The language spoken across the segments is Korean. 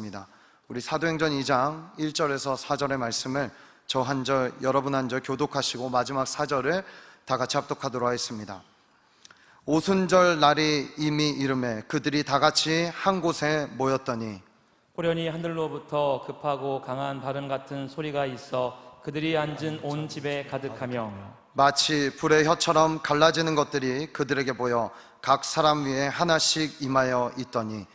하겠습니다. 우리 사도행전 2장 1절에서 4절의 말씀을 저 한 절, 여러분 한 절 교독하시고 마지막 4절을 다 같이 합독하도록 하겠습니다. 오순절 날이 이미 이르매 그들이 다 같이 한 곳에 모였더니 호련히 하늘로부터 급하고 강한 바람 같은 소리가 있어 그들이 앉은 온 집에 가득하며 마치 불의 혀처럼 갈라지는 것들이 그들에게 보여 각 사람 위에 하나씩 임하여 있더니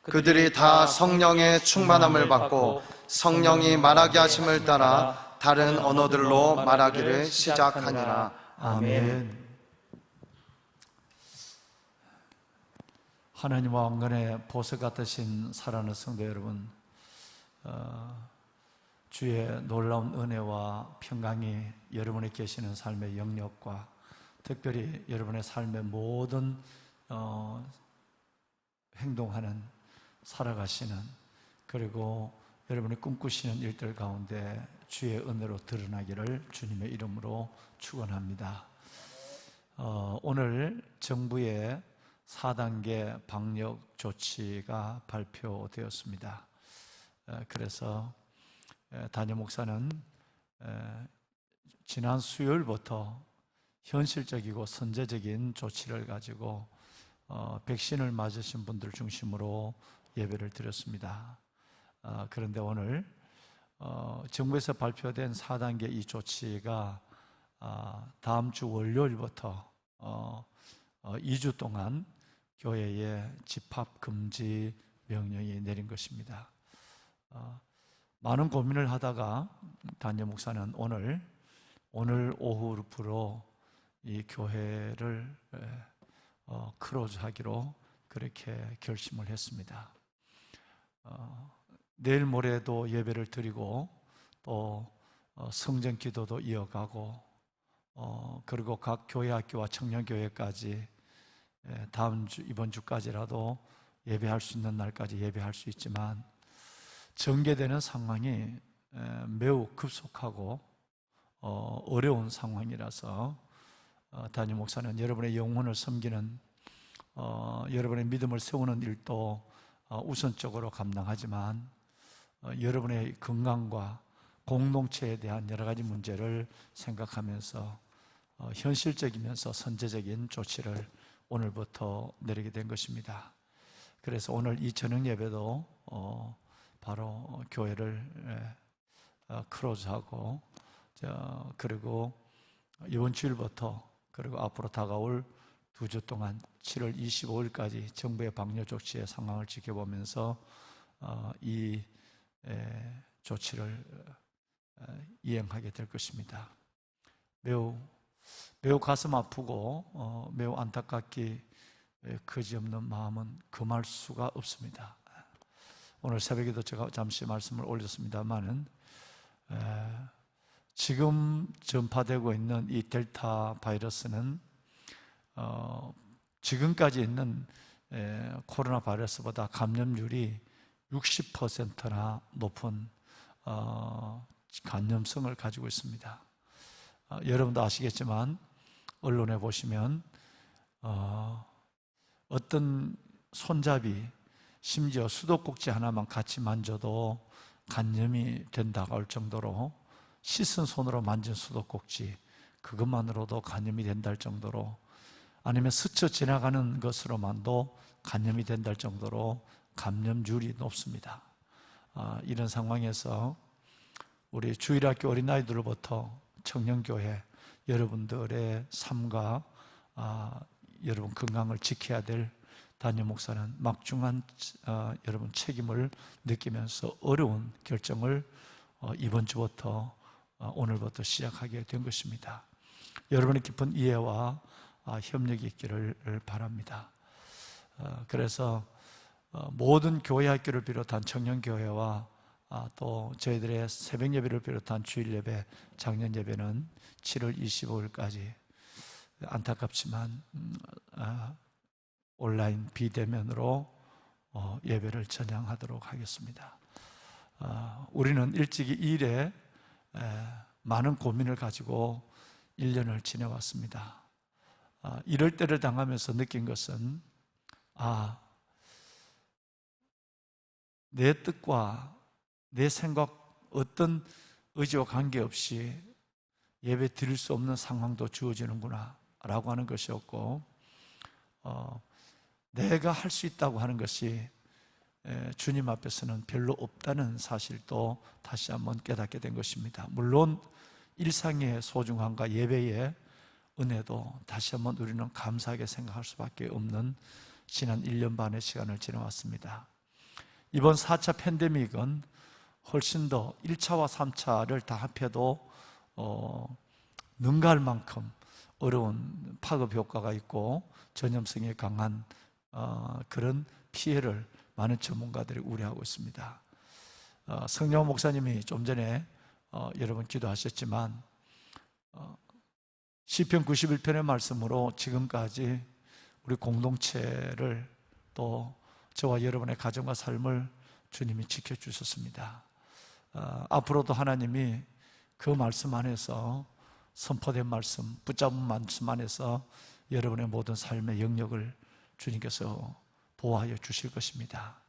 그들이 다 성령의 충만함을 받고 성령이 말하게 하심을 따라 다른 언어들로 말하기를 시작하니라. 아멘. 하나님과 왕건의 보석 같으신 사랑하는 성도 여러분, 주의 놀라운 은혜와 평강이 여러분이 계시는 삶의 영역과 특별히 여러분의 삶의 모든 행동하는, 살아가시는, 그리고 여러분이 꿈꾸시는 일들 가운데 주의 은혜로 드러나기를 주님의 이름으로 축원합니다. 오늘 정부의 4단계 방역 조치가 발표되었습니다. 그래서 담임 목사는 지난 수요일부터 현실적이고 선제적인 조치를 가지고 백신을 맞으신 분들 중심으로 예배를 드렸습니다. 그런데 오늘 정부에서 발표된 4단계 이 조치가 다음 주 월요일부터 2주 동안 교회에 집합 금지 명령이 내린 것입니다. 많은 고민을 하다가 담임 목사는 오늘 오후부로 이 교회를 크로즈하기로 그렇게 결심을 했습니다. 내일 모레도 예배를 드리고 또 성전 기도도 이어가고 그리고 각 교회 학교와 청년교회까지 다음 주 이번 주까지라도 예배할 수 있는 날까지 예배할 수 있지만 전개되는 상황이 매우 급속하고 어려운 상황이라서 담임 목사는 여러분의 영혼을 섬기는 여러분의 믿음을 세우는 일도 우선적으로 감당하지만 여러분의 건강과 공동체에 대한 여러 가지 문제를 생각하면서 현실적이면서 선제적인 조치를 오늘부터 내리게 된 것입니다. 그래서 오늘 이 저녁 예배도 바로 교회를 크로즈하고 그리고 이번 주일부터 그리고 앞으로 다가올 2주 동안 7월 25일까지 정부의 방역 조치의 상황을 지켜보면서 이 조치를 이행하게 될 것입니다. 매우 가슴 아프고 매우 안타깝기 그지없는 마음은 금할 수가 없습니다. 오늘 새벽에도 제가 잠시 말씀을 올렸습니다만은 지금 전파되고 있는 이 델타 바이러스는 지금까지 있는 코로나 바이러스보다 감염률이 60%나 높은 감염성을 가지고 있습니다. 여러분도 아시겠지만 언론에 보시면 어떤 손잡이 심지어 수도꼭지 하나만 같이 만져도 감염이 된다고 할 정도로 씻은 손으로 만진 수도꼭지 그것만으로도 감염이 된다 할 정도로 아니면 스쳐 지나가는 것으로만도 감염이 된다 할 정도로 감염률이 높습니다. 이런 상황에서 우리 주일학교 어린아이들로부터 청년교회 여러분들의 삶과 여러분 건강을 지켜야 될 담임 목사는 막중한 여러분 책임을 느끼면서 어려운 결정을 이번 주부터 오늘부터 시작하게 된 것입니다. 여러분의 깊은 이해와 협력이 있기를 바랍니다. 그래서 모든 교회 학교를 비롯한 청년교회와 또 저희들의 새벽 예배를 비롯한 주일 예배, 작년 예배는 7월 25일까지 안타깝지만 온라인 비대면으로 예배를 전향하도록 하겠습니다. 우리는 일찍이 이 일에 많은 고민을 가지고 1년을 지내왔습니다. 이럴 때를 당하면서 느낀 것은 내 뜻과 내 생각, 어떤 의지와 관계없이 예배 드릴 수 없는 상황도 주어지는구나 라고 하는 것이었고, 내가 할 수 있다고 하는 것이 주님 앞에서는 별로 없다는 사실도 다시 한번 깨닫게 된 것입니다. 물론 일상의 소중함과 예배의 은혜도 다시 한번 우리는 감사하게 생각할 수밖에 없는 지난 1년 반의 시간을 지나왔습니다. 이번 4차 팬데믹은 훨씬 더 1차와 3차를 다 합해도 능가할 만큼 어려운 파급 효과가 있고 전염성이 강한 그런 피해를 많은 전문가들이 우려하고 있습니다. 성령 목사님이 좀 전에 여러분 기도하셨지만 시편 91편의 말씀으로 지금까지 우리 공동체를 또 저와 여러분의 가정과 삶을 주님이 지켜주셨습니다. 앞으로도 하나님이 그 말씀 안에서 선포된 말씀, 붙잡은 말씀 안에서 여러분의 모든 삶의 영역을 주님께서 보호하여 주실 것입니다.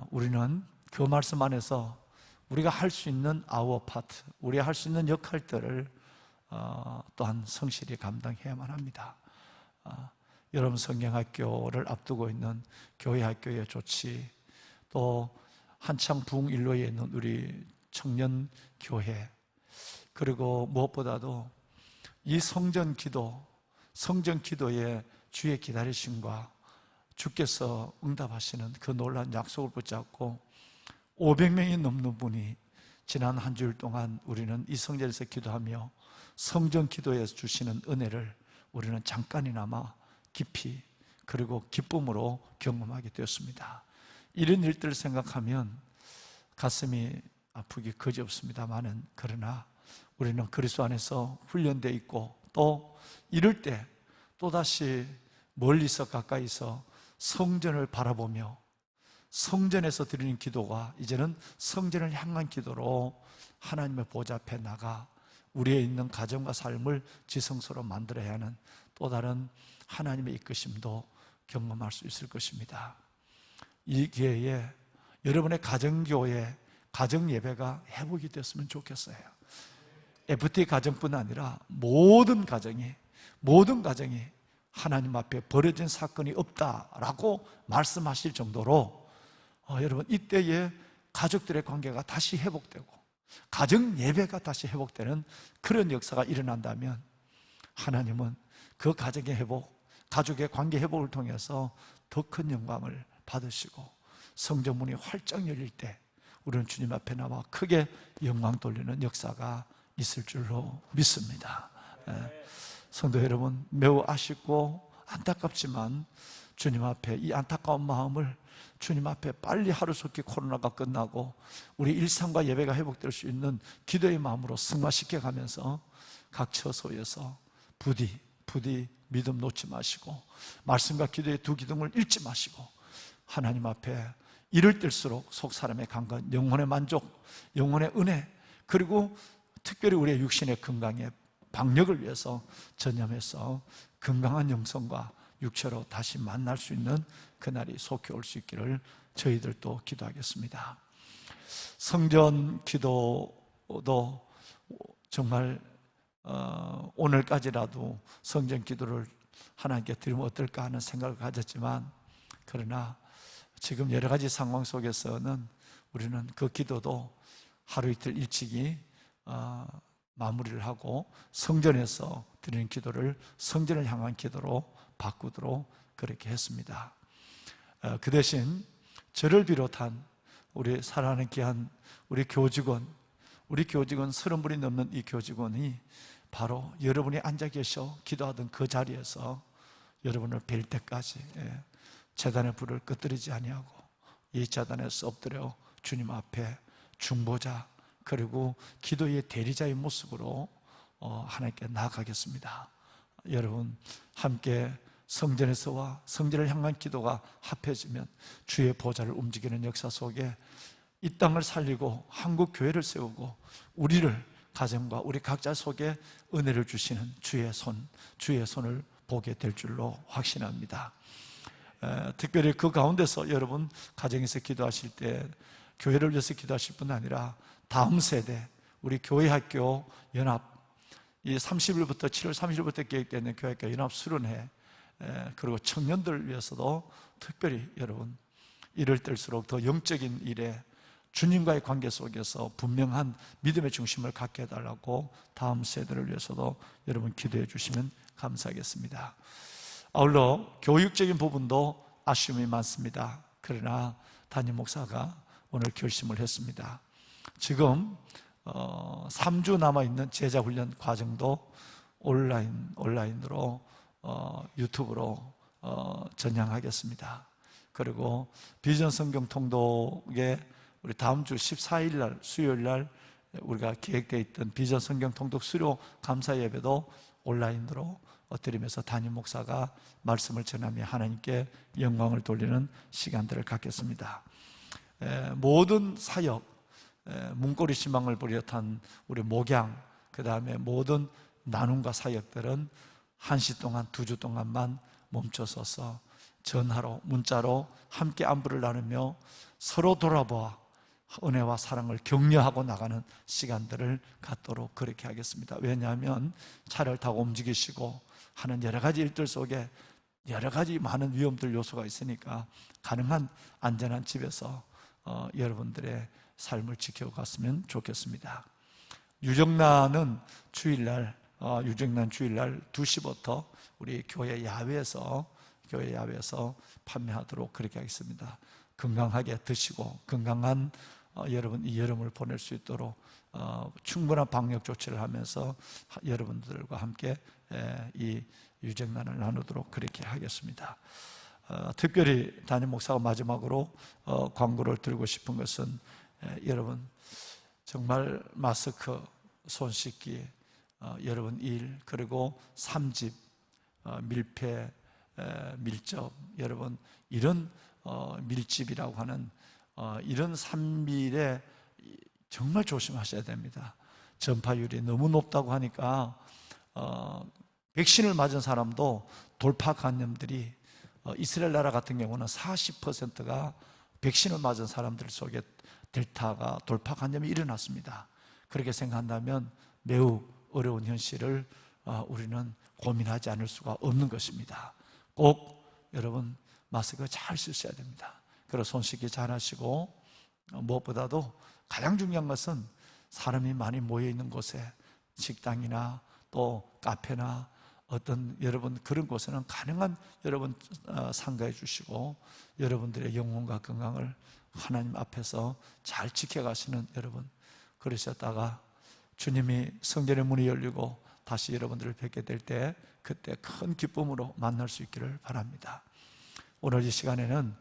우리는 그 말씀 안에서 우리가 할 수 있는 our part, 우리가 할 수 있는 역할들을 또한 성실히 감당해야만 합니다. 여러분 성경학교를 앞두고 있는 교회 학교의 조치, 또 한창 부흥일로에 있는 우리 청년 교회, 그리고 무엇보다도 이 성전 기도의 주의 기다리심과 주께서 응답하시는 그 놀라운 약속을 붙잡고 500명이 넘는 분이 지난 한 주일 동안 우리는 이 성전에서 기도하며 성전 기도에서 주시는 은혜를 우리는 잠깐이나마 깊이 그리고 기쁨으로 경험하게 되었습니다. 이런 일들을 생각하면 가슴이 아프기 그지없습니다만은, 그러나 우리는 그리스도 안에서 훈련되어 있고, 또 이럴 때 또다시 멀리서 가까이서 성전을 바라보며 성전에서 드리는 기도가 이제는 성전을 향한 기도로 하나님의 보좌 앞에 나가 우리의 있는 가정과 삶을 지성소로 만들어야 하는 또 다른 하나님의 이끄심도 경험할 수 있을 것입니다. 이 기회에 여러분의 가정교회, 가정예배가 회복이 됐으면 좋겠어요. FT 가정뿐 아니라 모든 가정이 하나님 앞에 버려진 사건이 없다라고 말씀하실 정도로 여러분 이때에 가족들의 관계가 다시 회복되고 가정 예배가 다시 회복되는 그런 역사가 일어난다면 하나님은 그 가정의 회복, 가족의 관계 회복을 통해서 더 큰 영광을 받으시고 성전문이 활짝 열릴 때 우리는 주님 앞에 나와 크게 영광 돌리는 역사가 있을 줄로 믿습니다. 성도 여러분, 매우 아쉽고 안타깝지만 주님 앞에 이 안타까운 마음을 주님 앞에 빨리 하루속히 코로나가 끝나고 우리 일상과 예배가 회복될 수 있는 기도의 마음으로 승화시켜 가면서 각 처소에서 부디 믿음 놓지 마시고 말씀과 기도의 두 기둥을 잃지 마시고 하나님 앞에 이럴 때일수록 속 사람의 강건, 영혼의 만족, 영혼의 은혜, 그리고 특별히 우리의 육신의 건강에 방역을 위해서 전념해서 건강한 영성과 육체로 다시 만날 수 있는 그날이 속히 올 수 있기를 저희들도 기도하겠습니다. 성전 기도도 정말 오늘까지라도 성전 기도를 하나님께 드리면 어떨까 하는 생각을 가졌지만, 그러나 지금 여러 가지 상황 속에서는 우리는 그 기도도 하루 이틀 일찍이 마무리를 하고 성전에서 드리는 기도를 성전을 향한 기도로 바꾸도록 그렇게 했습니다. 그 대신 저를 비롯한 우리 사랑하는 귀한 우리 교직원 30분이 넘는 이 교직원이 바로 여러분이 앉아 계셔 기도하던 그 자리에서 여러분을 뵐 때까지 제단의 불을 끄뜨리지 아니하고 이 제단에서 엎드려 주님 앞에 중보자 그리고 기도의 대리자의 모습으로 하나님께 나아가겠습니다. 여러분 함께 성전에서와 성전을 향한 기도가 합해지면 주의 보좌를 움직이는 역사 속에 이 땅을 살리고 한국 교회를 세우고 우리를 가정과 우리 각자 속에 은혜를 주시는 주의 손을 보게 될 줄로 확신합니다. 특별히 그 가운데서 여러분 가정에서 기도하실 때 교회를 위해서 기도하실 뿐 아니라 다음 세대 우리 교회 학교 연합 이 30일부터 7월 30일부터 계획되는 교회학교 연합 수련회 그리고 청년들을 위해서도 특별히 여러분 이럴 때일수록 더 영적인 일에 주님과의 관계 속에서 분명한 믿음의 중심을 갖게 해달라고 다음 세대를 위해서도 여러분 기도해 주시면 감사하겠습니다. 아울러 교육적인 부분도 아쉬움이 많습니다. 그러나 담임 목사가 오늘 결심을 했습니다. 지금 3주 남아있는 제자훈련 과정도 온라인으로 유튜브로 전향하겠습니다. 그리고 비전 성경 통독에 우리 다음 주 14일 날 수요일 날 우리가 계획되어 있던 비전 성경 통독 수료 감사 예배도 온라인으로 드리면서 담임 목사가 말씀을 전하며 하나님께 영광을 돌리는 시간들을 갖겠습니다. 모든 사역, 문고리 신방을 비롯한 우리 목양, 그 다음에 모든 나눔과 사역들은 1시 동안 2주 동안만 멈춰서서 전화로 문자로 함께 안부를 나누며 서로 돌아보아 은혜와 사랑을 격려하고 나가는 시간들을 갖도록 그렇게 하겠습니다. 왜냐하면 차를 타고 움직이시고 하는 여러 가지 일들 속에 여러 가지 많은 위험들 요소가 있으니까 가능한 안전한 집에서 여러분들의 삶을 지켜갔으면 좋겠습니다. 유정란은 주일날 2시부터 우리 교회 야외에서 판매하도록 그렇게 하겠습니다. 건강하게 드시고 건강한 여러분 이 여름을 보낼 수 있도록 충분한 방역 조치를 하면서 여러분들과 함께 이 유정란을 나누도록 그렇게 하겠습니다. 특별히 담임 목사가 마지막으로 광고를 드리고 싶은 것은 여러분 정말 마스크, 손 씻기, 여러분 일, 그리고 3집, 밀폐, 밀접, 여러분 이런 밀집이라고 하는 이런 3밀에 정말 조심하셔야 됩니다. 전파율이 너무 높다고 하니까 백신을 맞은 사람도 돌파 감염들이 이스라엘 나라 같은 경우는 40%가 백신을 맞은 사람들 속에 델타가 돌파 감염이 일어났습니다. 그렇게 생각한다면 매우 어려운 현실을 우리는 고민하지 않을 수가 없는 것입니다. 꼭 여러분 마스크 잘 쓰셔야 됩니다. 그리고 손 씻기 잘 하시고 무엇보다도 가장 중요한 것은 사람이 많이 모여 있는 곳에 식당이나 또 카페나 어떤 여러분 그런 곳에는 가능한 여러분 상가해 주시고 여러분들의 영혼과 건강을 하나님 앞에서 잘 지켜가시는 여러분 그러셨다가 주님이 성전의 문이 열리고 다시 여러분들을 뵙게 될 때 그때 큰 기쁨으로 만날 수 있기를 바랍니다. 오늘 이 시간에는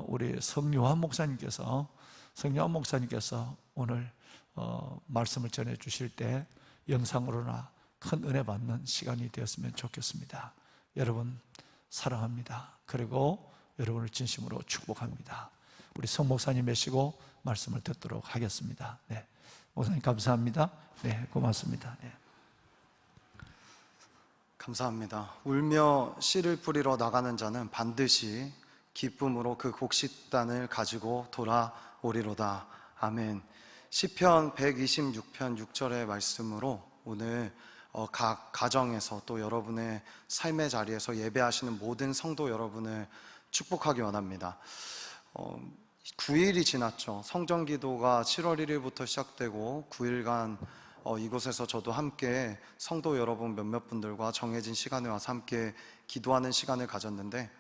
우리 성요한 목사님께서 오늘 말씀을 전해 주실 때 영상으로나 큰 은혜 받는 시간이 되었으면 좋겠습니다. 여러분 사랑합니다. 그리고 여러분을 진심으로 축복합니다. 우리 성 목사님 모시고 말씀을 듣도록 하겠습니다. 네, 목사님 감사합니다. 네, 고맙습니다. 네. 감사합니다. 울며 씨를 뿌리러 나가는 자는 반드시 기쁨으로 그 곡식단을 가지고 돌아오리로다. 아멘. 시편 126편 6절의 말씀으로 오늘 각 가정에서 또 여러분의 삶의 자리에서 예배하시는 모든 성도 여러분을 축복하기 원합니다. 9일이 지났죠. 성전기도가 7월 1일부터 시작되고 9일간 이곳에서 저도 함께 성도 여러분 몇몇 분들과 정해진 시간에 와서 함께 기도하는 시간을 가졌는데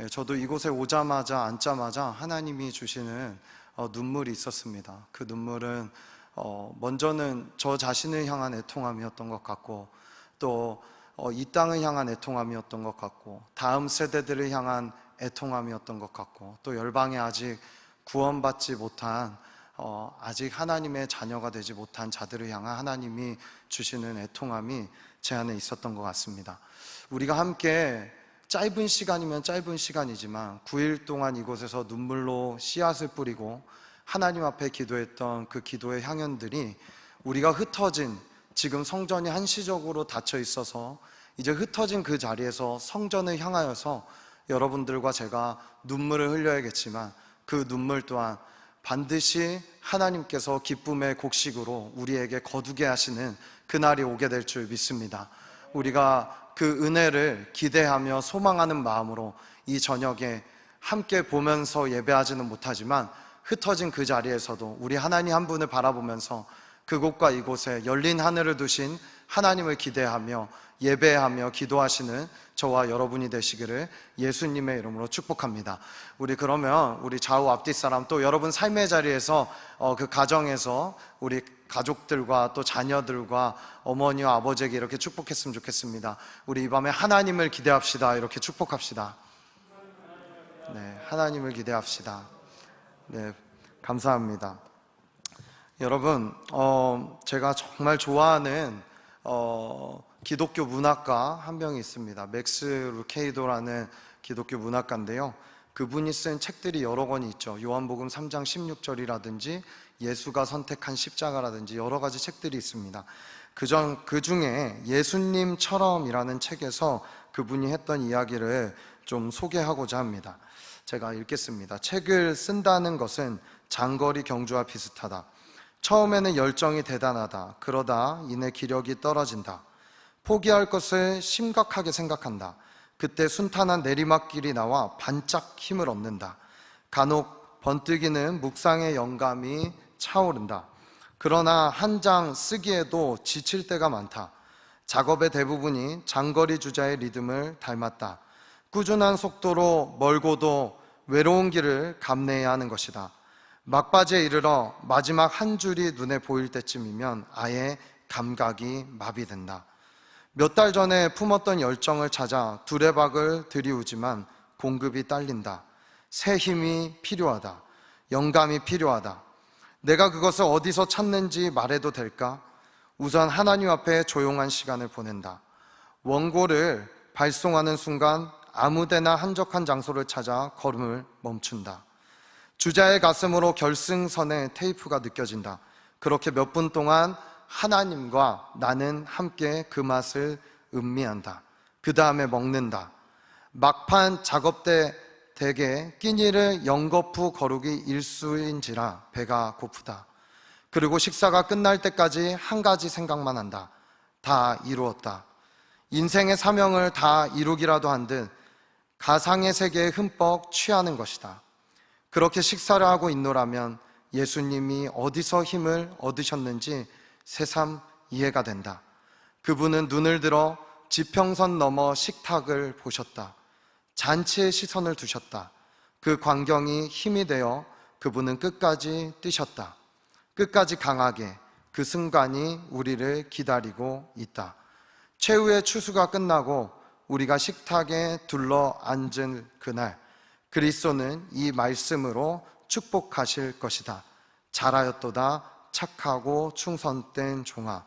저도 이곳에 오자마자 앉자마자 하나님이 주시는 눈물이 있었습니다. 그 눈물은 먼저는 저 자신을 향한 애통함이었던 것 같고 또 이 땅을 향한 애통함이었던 것 같고 다음 세대들을 향한 애통함이었던 것 같고 또 열방에 아직 구원받지 못한 아직 하나님의 자녀가 되지 못한 자들을 향한 하나님이 주시는 애통함이 제 안에 있었던 것 같습니다. 우리가 함께 짧은 시간이면 짧은 시간이지만 9일 동안 이곳에서 눈물로 씨앗을 뿌리고 하나님 앞에 기도했던 그 기도의 향연들이 우리가 흩어진 지금 성전이 한시적으로 닫혀 있어서 이제 흩어진 그 자리에서 성전을 향하여서 여러분들과 제가 눈물을 흘려야겠지만 그 눈물 또한 반드시 하나님께서 기쁨의 곡식으로 우리에게 거두게 하시는 그날이 오게 될 줄 믿습니다. 우리가 그 은혜를 기대하며 소망하는 마음으로 이 저녁에 함께 보면서 예배하지는 못하지만 흩어진 그 자리에서도 우리 하나님 한 분을 바라보면서 그곳과 이곳에 열린 하늘을 두신 하나님을 기대하며 예배하며 기도하시는 저와 여러분이 되시기를 예수님의 이름으로 축복합니다. 우리 그러면 우리 좌우 앞뒤 사람 또 여러분 삶의 자리에서 그 가정에서 우리 가족들과 또 자녀들과 어머니와 아버지에게 이렇게 축복했으면 좋겠습니다. 우리 이 밤에 하나님을 기대합시다. 이렇게 축복합시다. 네, 하나님을 기대합시다. 네, 감사합니다. 여러분, 제가 정말 좋아하는 기독교 문학가 한 명이 있습니다. 맥스 루케이도라는 기독교 문학가인데요. 그분이 쓴 책들이 여러 권이 있죠. 요한복음 3장 16절이라든지 예수가 선택한 십자가라든지 여러 가지 책들이 있습니다. 그 중에 예수님처럼이라는 책에서 그분이 했던 이야기를 좀 소개하고자 합니다. 제가 읽겠습니다. 책을 쓴다는 것은 장거리 경주와 비슷하다. 처음에는 열정이 대단하다. 그러다 이내 기력이 떨어진다. 포기할 것을 심각하게 생각한다. 그때 순탄한 내리막길이 나와 반짝 힘을 얻는다. 간혹 번뜩이는 묵상의 영감이 차오른다. 그러나 한 장 쓰기에도 지칠 때가 많다. 작업의 대부분이 장거리 주자의 리듬을 닮았다. 꾸준한 속도로 멀고도 외로운 길을 감내해야 하는 것이다. 막바지에 이르러 마지막 한 줄이 눈에 보일 때쯤이면 아예 감각이 마비된다. 몇 달 전에 품었던 열정을 찾아 두레박을 들이우지만 공급이 딸린다. 새 힘이 필요하다. 영감이 필요하다. 내가 그것을 어디서 찾는지 말해도 될까? 우선 하나님 앞에 조용한 시간을 보낸다. 원고를 발송하는 순간 아무데나 한적한 장소를 찾아 걸음을 멈춘다. 주자의 가슴으로 결승선의 테이프가 느껴진다. 그렇게 몇 분 동안 하나님과 나는 함께 그 맛을 음미한다. 그 다음에 먹는다. 막판 작업 때 대개 끼니를 연거푸 거르기 일수인지라 배가 고프다. 그리고 식사가 끝날 때까지 한 가지 생각만 한다. 다 이루었다. 인생의 사명을 다 이루기라도 한 듯 가상의 세계에 흠뻑 취하는 것이다. 그렇게 식사를 하고 있노라면 예수님이 어디서 힘을 얻으셨는지 새삼 이해가 된다. 그분은 눈을 들어 지평선 넘어 식탁을 보셨다. 잔치에 시선을 두셨다. 그 광경이 힘이 되어 그분은 끝까지 뛰셨다. 끝까지 강하게 그 순간이 우리를 기다리고 있다. 최후의 추수가 끝나고 우리가 식탁에 둘러 앉은 그날 그리스도는 이 말씀으로 축복하실 것이다. 잘하였도다 착하고 충성된 종아.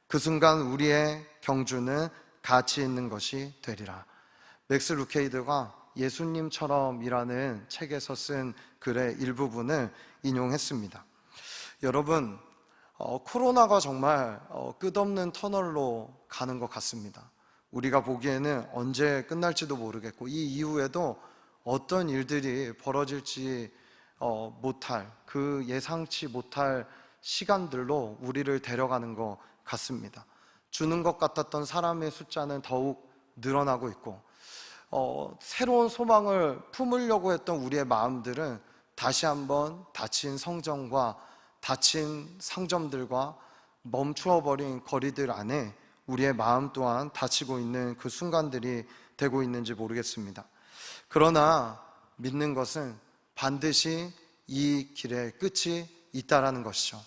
그 순간 우리의 경주는 가치 있는 것이 되리라. 맥스 루케이드가 예수님처럼이라는 책에서 쓴 글의 일부분을 인용했습니다. 여러분, 코로나가 정말 끝없는 터널로 가는 것 같습니다. 우리가 보기에는 언제 끝날지도 모르겠고 이 이후에도 어떤 일들이 벌어질지 못할 그 예상치 못할 시간들로 우리를 데려가는 것 같습니다. 주는 것 같았던 사람의 숫자는 더욱 늘어나고 있고 새로운 소망을 품으려고 했던 우리의 마음들은 다시 한번 닫힌 성전과 닫힌 상점들과 멈추어버린 거리들 안에 우리의 마음 또한 닫히고 있는 그 순간들이 되고 있는지 모르겠습니다. 그러나 믿는 것은 반드시 이 길의 끝이 있다라는 것이죠.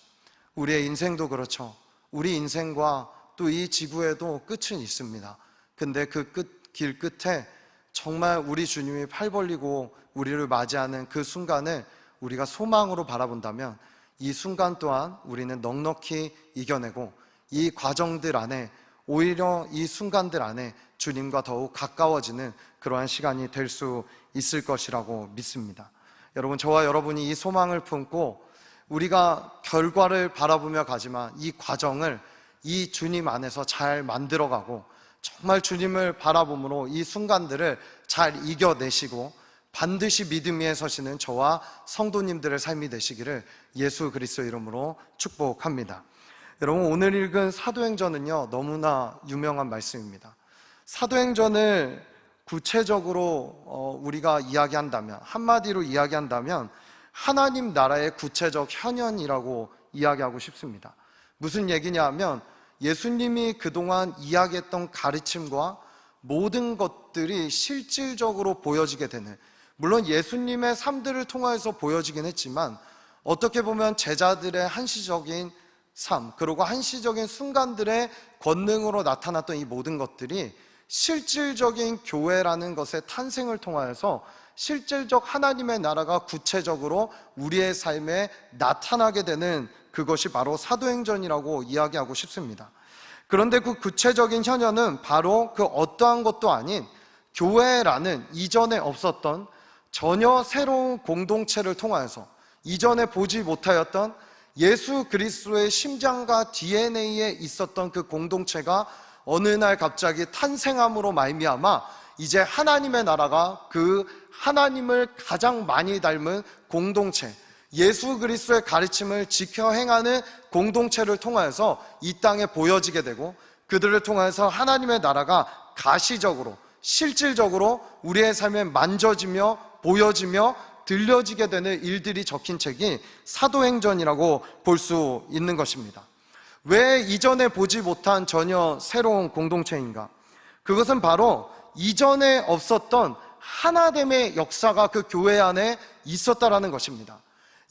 우리의 인생도 그렇죠. 우리 인생과 또 이 지구에도 끝은 있습니다. 근데 그 길 끝에 정말 우리 주님이 팔 벌리고 우리를 맞이하는 그 순간을 우리가 소망으로 바라본다면 이 순간 또한 우리는 넉넉히 이겨내고 이 과정들 안에 오히려 이 순간들 안에 주님과 더욱 가까워지는 그러한 시간이 될 수 있을 것이라고 믿습니다. 여러분, 저와 여러분이 이 소망을 품고 우리가 결과를 바라보며 가지만 이 과정을 이 주님 안에서 잘 만들어가고 정말 주님을 바라봄으로 이 순간들을 잘 이겨내시고 반드시 믿음 위에 서시는 저와 성도님들의 삶이 되시기를 예수 그리스도 이름으로 축복합니다. 여러분, 오늘 읽은 사도행전은요, 너무나 유명한 말씀입니다. 사도행전을 구체적으로 우리가 이야기한다면, 한마디로 이야기한다면 하나님 나라의 구체적 현현이라고 이야기하고 싶습니다. 무슨 얘기냐 하면 예수님이 그동안 이야기했던 가르침과 모든 것들이 실질적으로 보여지게 되는, 물론 예수님의 삶들을 통해서 보여지긴 했지만 어떻게 보면 제자들의 한시적인 삶, 그리고 한시적인 순간들의 권능으로 나타났던 이 모든 것들이 실질적인 교회라는 것의 탄생을 통하여서 실질적 하나님의 나라가 구체적으로 우리의 삶에 나타나게 되는 그것이 바로 사도행전이라고 이야기하고 싶습니다. 그런데 그 구체적인 현현은 바로 그 어떠한 것도 아닌 교회라는 이전에 없었던 전혀 새로운 공동체를 통하여서 이전에 보지 못하였던 예수 그리스도의 심장과 DNA에 있었던 그 공동체가 어느 날 갑자기 탄생함으로 말미암아 이제 하나님의 나라가 그 하나님을 가장 많이 닮은 공동체, 예수 그리스도의 가르침을 지켜 행하는 공동체를 통하여서 이 땅에 보여지게 되고, 그들을 통해서 하나님의 나라가 가시적으로 실질적으로 우리의 삶에 만져지며 보여지며 들려지게 되는 일들이 적힌 책이 사도행전이라고 볼 수 있는 것입니다. 왜 이전에 보지 못한 전혀 새로운 공동체인가? 그것은 바로 이전에 없었던 하나됨의 역사가 그 교회 안에 있었다라는 것입니다.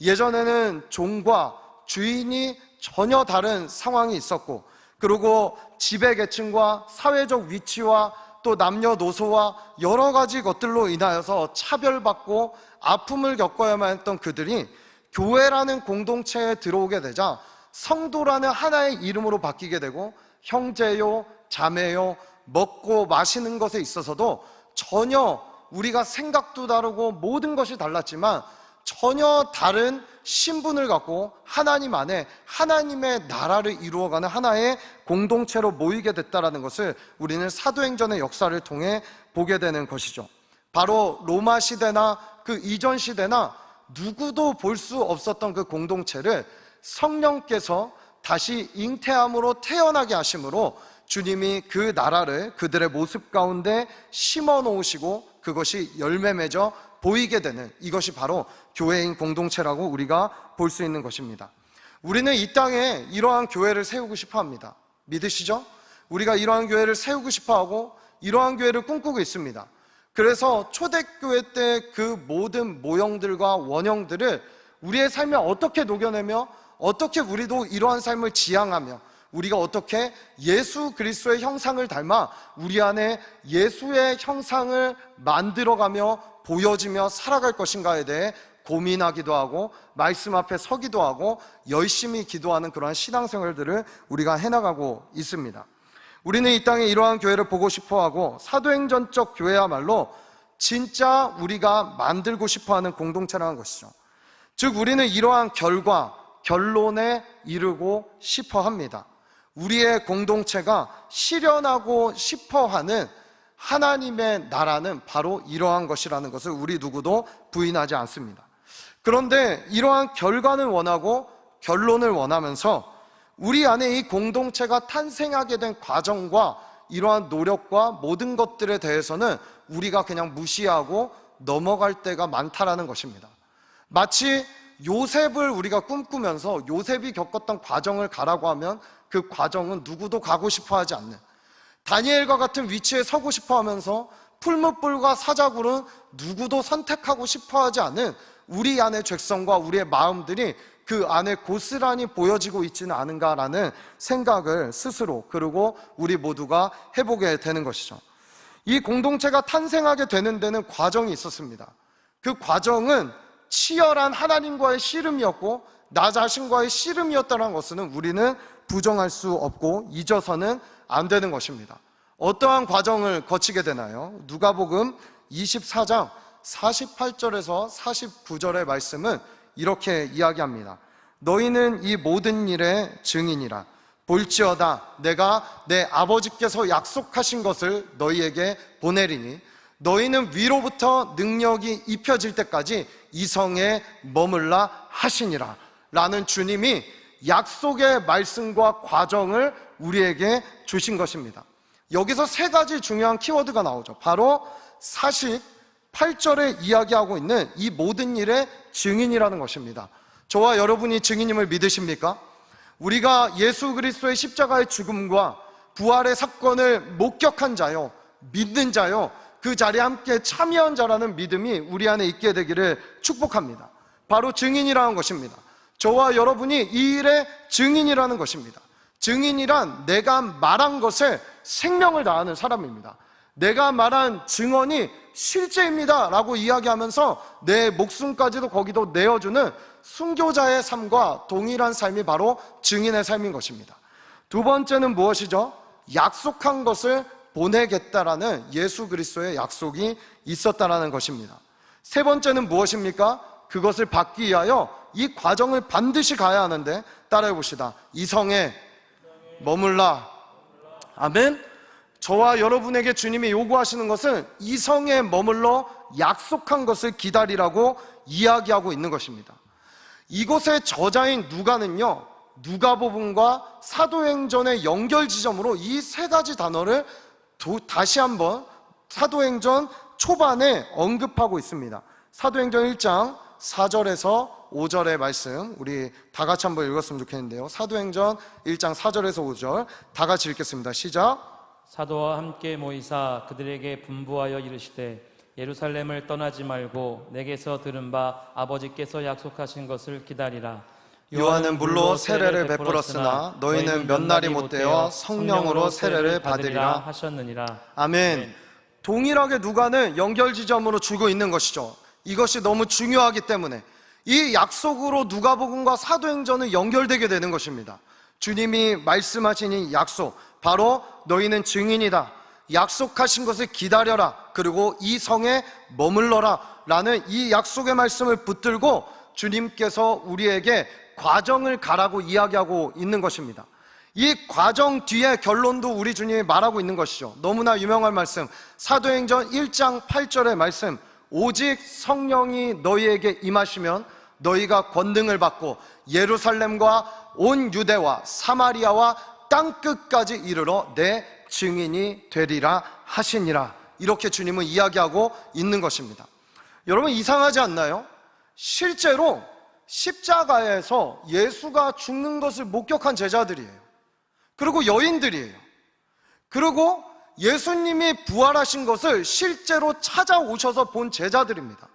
예전에는 종과 주인이 전혀 다른 상황이 있었고, 그리고 지배계층과 사회적 위치와 또 남녀노소와 여러 가지 것들로 인하여서 차별받고 아픔을 겪어야만 했던 그들이 교회라는 공동체에 들어오게 되자 성도라는 하나의 이름으로 바뀌게 되고, 형제요, 자매요, 먹고 마시는 것에 있어서도 전혀 우리가 생각도 다르고 모든 것이 달랐지만 전혀 다른 신분을 갖고 하나님 안에 하나님의 나라를 이루어가는 하나의 공동체로 모이게 됐다는 것을 우리는 사도행전의 역사를 통해 보게 되는 것이죠. 바로 로마 시대나 그 이전 시대나 누구도 볼 수 없었던 그 공동체를 성령께서 다시 잉태함으로 태어나게 하심으로 주님이 그 나라를 그들의 모습 가운데 심어 놓으시고 그것이 열매 맺어 보이게 되는, 이것이 바로 교회인 공동체라고 우리가 볼 수 있는 것입니다. 우리는 이 땅에 이러한 교회를 세우고 싶어 합니다. 믿으시죠? 우리가 이러한 교회를 세우고 싶어 하고 이러한 교회를 꿈꾸고 있습니다. 그래서 초대교회 때 그 모든 모형들과 원형들을 우리의 삶에 어떻게 녹여내며 어떻게 우리도 이러한 삶을 지향하며 우리가 어떻게 예수 그리스도의 형상을 닮아 우리 안에 예수의 형상을 만들어가며 보여지며 살아갈 것인가에 대해 고민하기도 하고 말씀 앞에 서기도 하고 열심히 기도하는 그러한 신앙생활들을 우리가 해나가고 있습니다. 우리는 이 땅에 이러한 교회를 보고 싶어하고 사도행전적 교회야말로 진짜 우리가 만들고 싶어하는 공동체라는 것이죠. 즉 우리는 이러한 결론에 이르고 싶어합니다. 우리의 공동체가 실현하고 싶어하는 하나님의 나라는 바로 이러한 것이라는 것을 우리 누구도 부인하지 않습니다. 그런데 이러한 결과는 원하고 결론을 원하면서 우리 안에 이 공동체가 탄생하게 된 과정과 이러한 노력과 모든 것들에 대해서는 우리가 그냥 무시하고 넘어갈 때가 많다라는 것입니다. 마치 요셉을 우리가 꿈꾸면서 요셉이 겪었던 과정을 가라고 하면 그 과정은 누구도 가고 싶어 하지 않는, 다니엘과 같은 위치에 서고 싶어 하면서 풀무불과 사자굴은 누구도 선택하고 싶어 하지 않은 우리 안의 죄성과 우리의 마음들이 그 안에 고스란히 보여지고 있지는 않은가라는 생각을 스스로, 그리고 우리 모두가 해보게 되는 것이죠. 이 공동체가 탄생하게 되는 데는 과정이 있었습니다. 그 과정은 치열한 하나님과의 씨름이었고 나 자신과의 씨름이었다는 것은 우리는 부정할 수 없고 잊어서는 안 되는 것입니다. 어떠한 과정을 거치게 되나요? 누가복음 24장 48절에서 49절의 말씀은 이렇게 이야기합니다. 너희는 이 모든 일의 증인이라. 볼지어다 내가 내 아버지께서 약속하신 것을 너희에게 보내리니 너희는 위로부터 능력이 입혀질 때까지 이 성에 머물라 하시니라 라는 주님이 약속의 말씀과 과정을 우리에게 주신 것입니다. 여기서 세 가지 중요한 키워드가 나오죠. 바로 48절에 이야기하고 있는 이 모든 일의 증인이라는 것입니다. 저와 여러분이 증인임을 믿으십니까? 우리가 예수 그리스도의 십자가의 죽음과 부활의 사건을 목격한 자요, 믿는 자요, 그 자리에 함께 참여한 자라는 믿음이 우리 안에 있게 되기를 축복합니다. 바로 증인이라는 것입니다. 저와 여러분이 이 일의 증인이라는 것입니다. 증인이란 내가 말한 것에 생명을 다하는 사람입니다. 내가 말한 증언이 실제입니다 라고 이야기하면서 내 목숨까지도 거기도 내어주는 순교자의 삶과 동일한 삶이 바로 증인의 삶인 것입니다. 두 번째는 무엇이죠? 약속한 것을 보내겠다라는 예수 그리스도의 약속이 있었다라는 것입니다. 세 번째는 무엇입니까? 그것을 받기 위하여 이 과정을 반드시 가야 하는데 따라해 봅시다. 이 성에 머물라. 아멘. 저와 여러분에게 주님이 요구하시는 것은 이 성에 머물러 약속한 것을 기다리라고 이야기하고 있는 것입니다. 이곳의 저자인 누가는요, 누가복음과 사도행전의 연결 지점으로 이 세 가지 단어를 다시 한번 사도행전 초반에 언급하고 있습니다. 사도행전 1장 4절에서 5절의 말씀 우리 다 같이 한번 읽었으면 좋겠는데요. 사도행전 1장 4절에서 5절 다 같이 읽겠습니다. 시작. 사도와 함께 모이사 그들에게 분부하여 이르시되 예루살렘을 떠나지 말고 내게서 들은 바 아버지께서 약속하신 것을 기다리라. 요한은 물로 세례를 베풀었으나 너희는 몇 날이 못되어 성령으로 세례를 받으리라 하셨느니라. 아멘. 동일하게 누가는 연결 지점으로 주고 있는 것이죠. 이것이 너무 중요하기 때문에 이 약속으로 누가복음과 사도행전은 연결되게 되는 것입니다. 주님이 말씀하신 이 약속, 바로 너희는 증인이다, 약속하신 것을 기다려라, 그리고 이 성에 머물러라 라는 이 약속의 말씀을 붙들고 주님께서 우리에게 과정을 가라고 이야기하고 있는 것입니다. 이 과정 뒤에 결론도 우리 주님이 말하고 있는 것이죠. 너무나 유명한 말씀, 사도행전 1장 8절의 말씀, 오직 성령이 너희에게 임하시면 너희가 권능을 받고 예루살렘과 온 유대와 사마리아와 땅끝까지 이르러 내 증인이 되리라 하시니라. 이렇게 주님은 이야기하고 있는 것입니다. 여러분, 이상하지 않나요? 실제로 십자가에서 예수가 죽는 것을 목격한 제자들이에요. 그리고 여인들이에요. 그리고 예수님이 부활하신 것을 실제로 찾아오셔서 본 제자들입니다.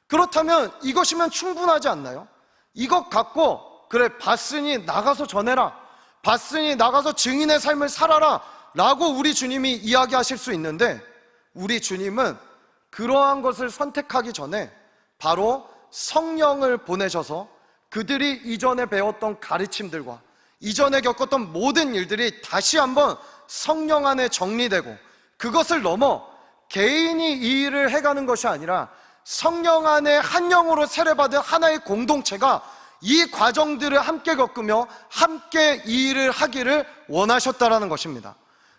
그렇다면 이것이면 충분하지 않나요? 이것 갖고 그래 봤으니 나가서 전해라, 봤으니 나가서 증인의 삶을 살아라 라고 우리 주님이 이야기하실 수 있는데, 우리 주님은 그러한 것을 선택하기 전에 바로 성령을 보내셔서 그들이 이전에 배웠던 가르침들과 이전에 겪었던 모든 일들이 다시 한번 성령 안에 정리되고, 그것을 넘어 개인이 이 일을 해가는 것이 아니라 성령 안에 한 영으로 세례받은 하나의 공동체가 이 과정들을 함께 겪으며 함께 이 일을 하기를 원하셨다라는 것입니다.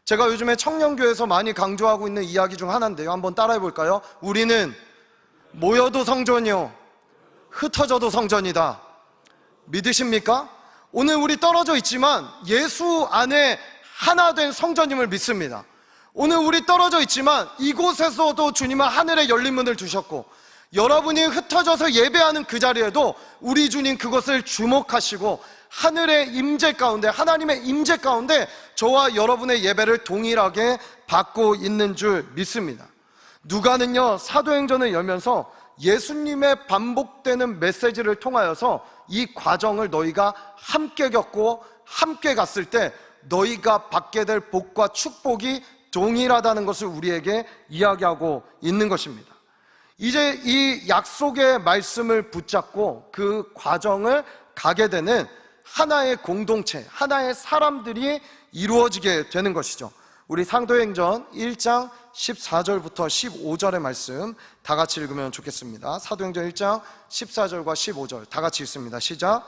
제가 요즘에 청년교회에서 많이 강조하고 있는 이야기 중 하나인데요, 한번 따라해 볼까요? 우리는 모여도 성전이요 흩어져도 성전이다. 믿으십니까? 오늘 우리 떨어져 있지만 예수 안에 하나 된 성전임을 믿습니다. 오늘 우리 떨어져 있지만 이곳에서도 주님은 하늘의 열린 문을 두셨고, 여러분이 흩어져서 예배하는 그 자리에도 우리 주님 그것을 주목하시고 하늘의 임재 가운데, 하나님의 임재 가운데 저와 여러분의 예배를 동일하게 받고 있는 줄 믿습니다. 누가는요, 사도행전을 열면서 예수님의 반복되는 메시지를 통하여서 이 과정을 너희가 함께 겪고 함께 갔을 때 너희가 받게 될 복과 축복이 동일하다는 것을 우리에게 이야기하고 있는 것입니다. 이제 이 약속의 말씀을 붙잡고 그 과정을 가게 되는 하나의 공동체, 하나의 사람들이 이루어지게 되는 것이죠. 우리 사도행전 1장 14절부터 15절의 말씀 다 같이 읽으면 좋겠습니다. 사도행전 1장 14절과 15절 다 같이 읽습니다. 시작.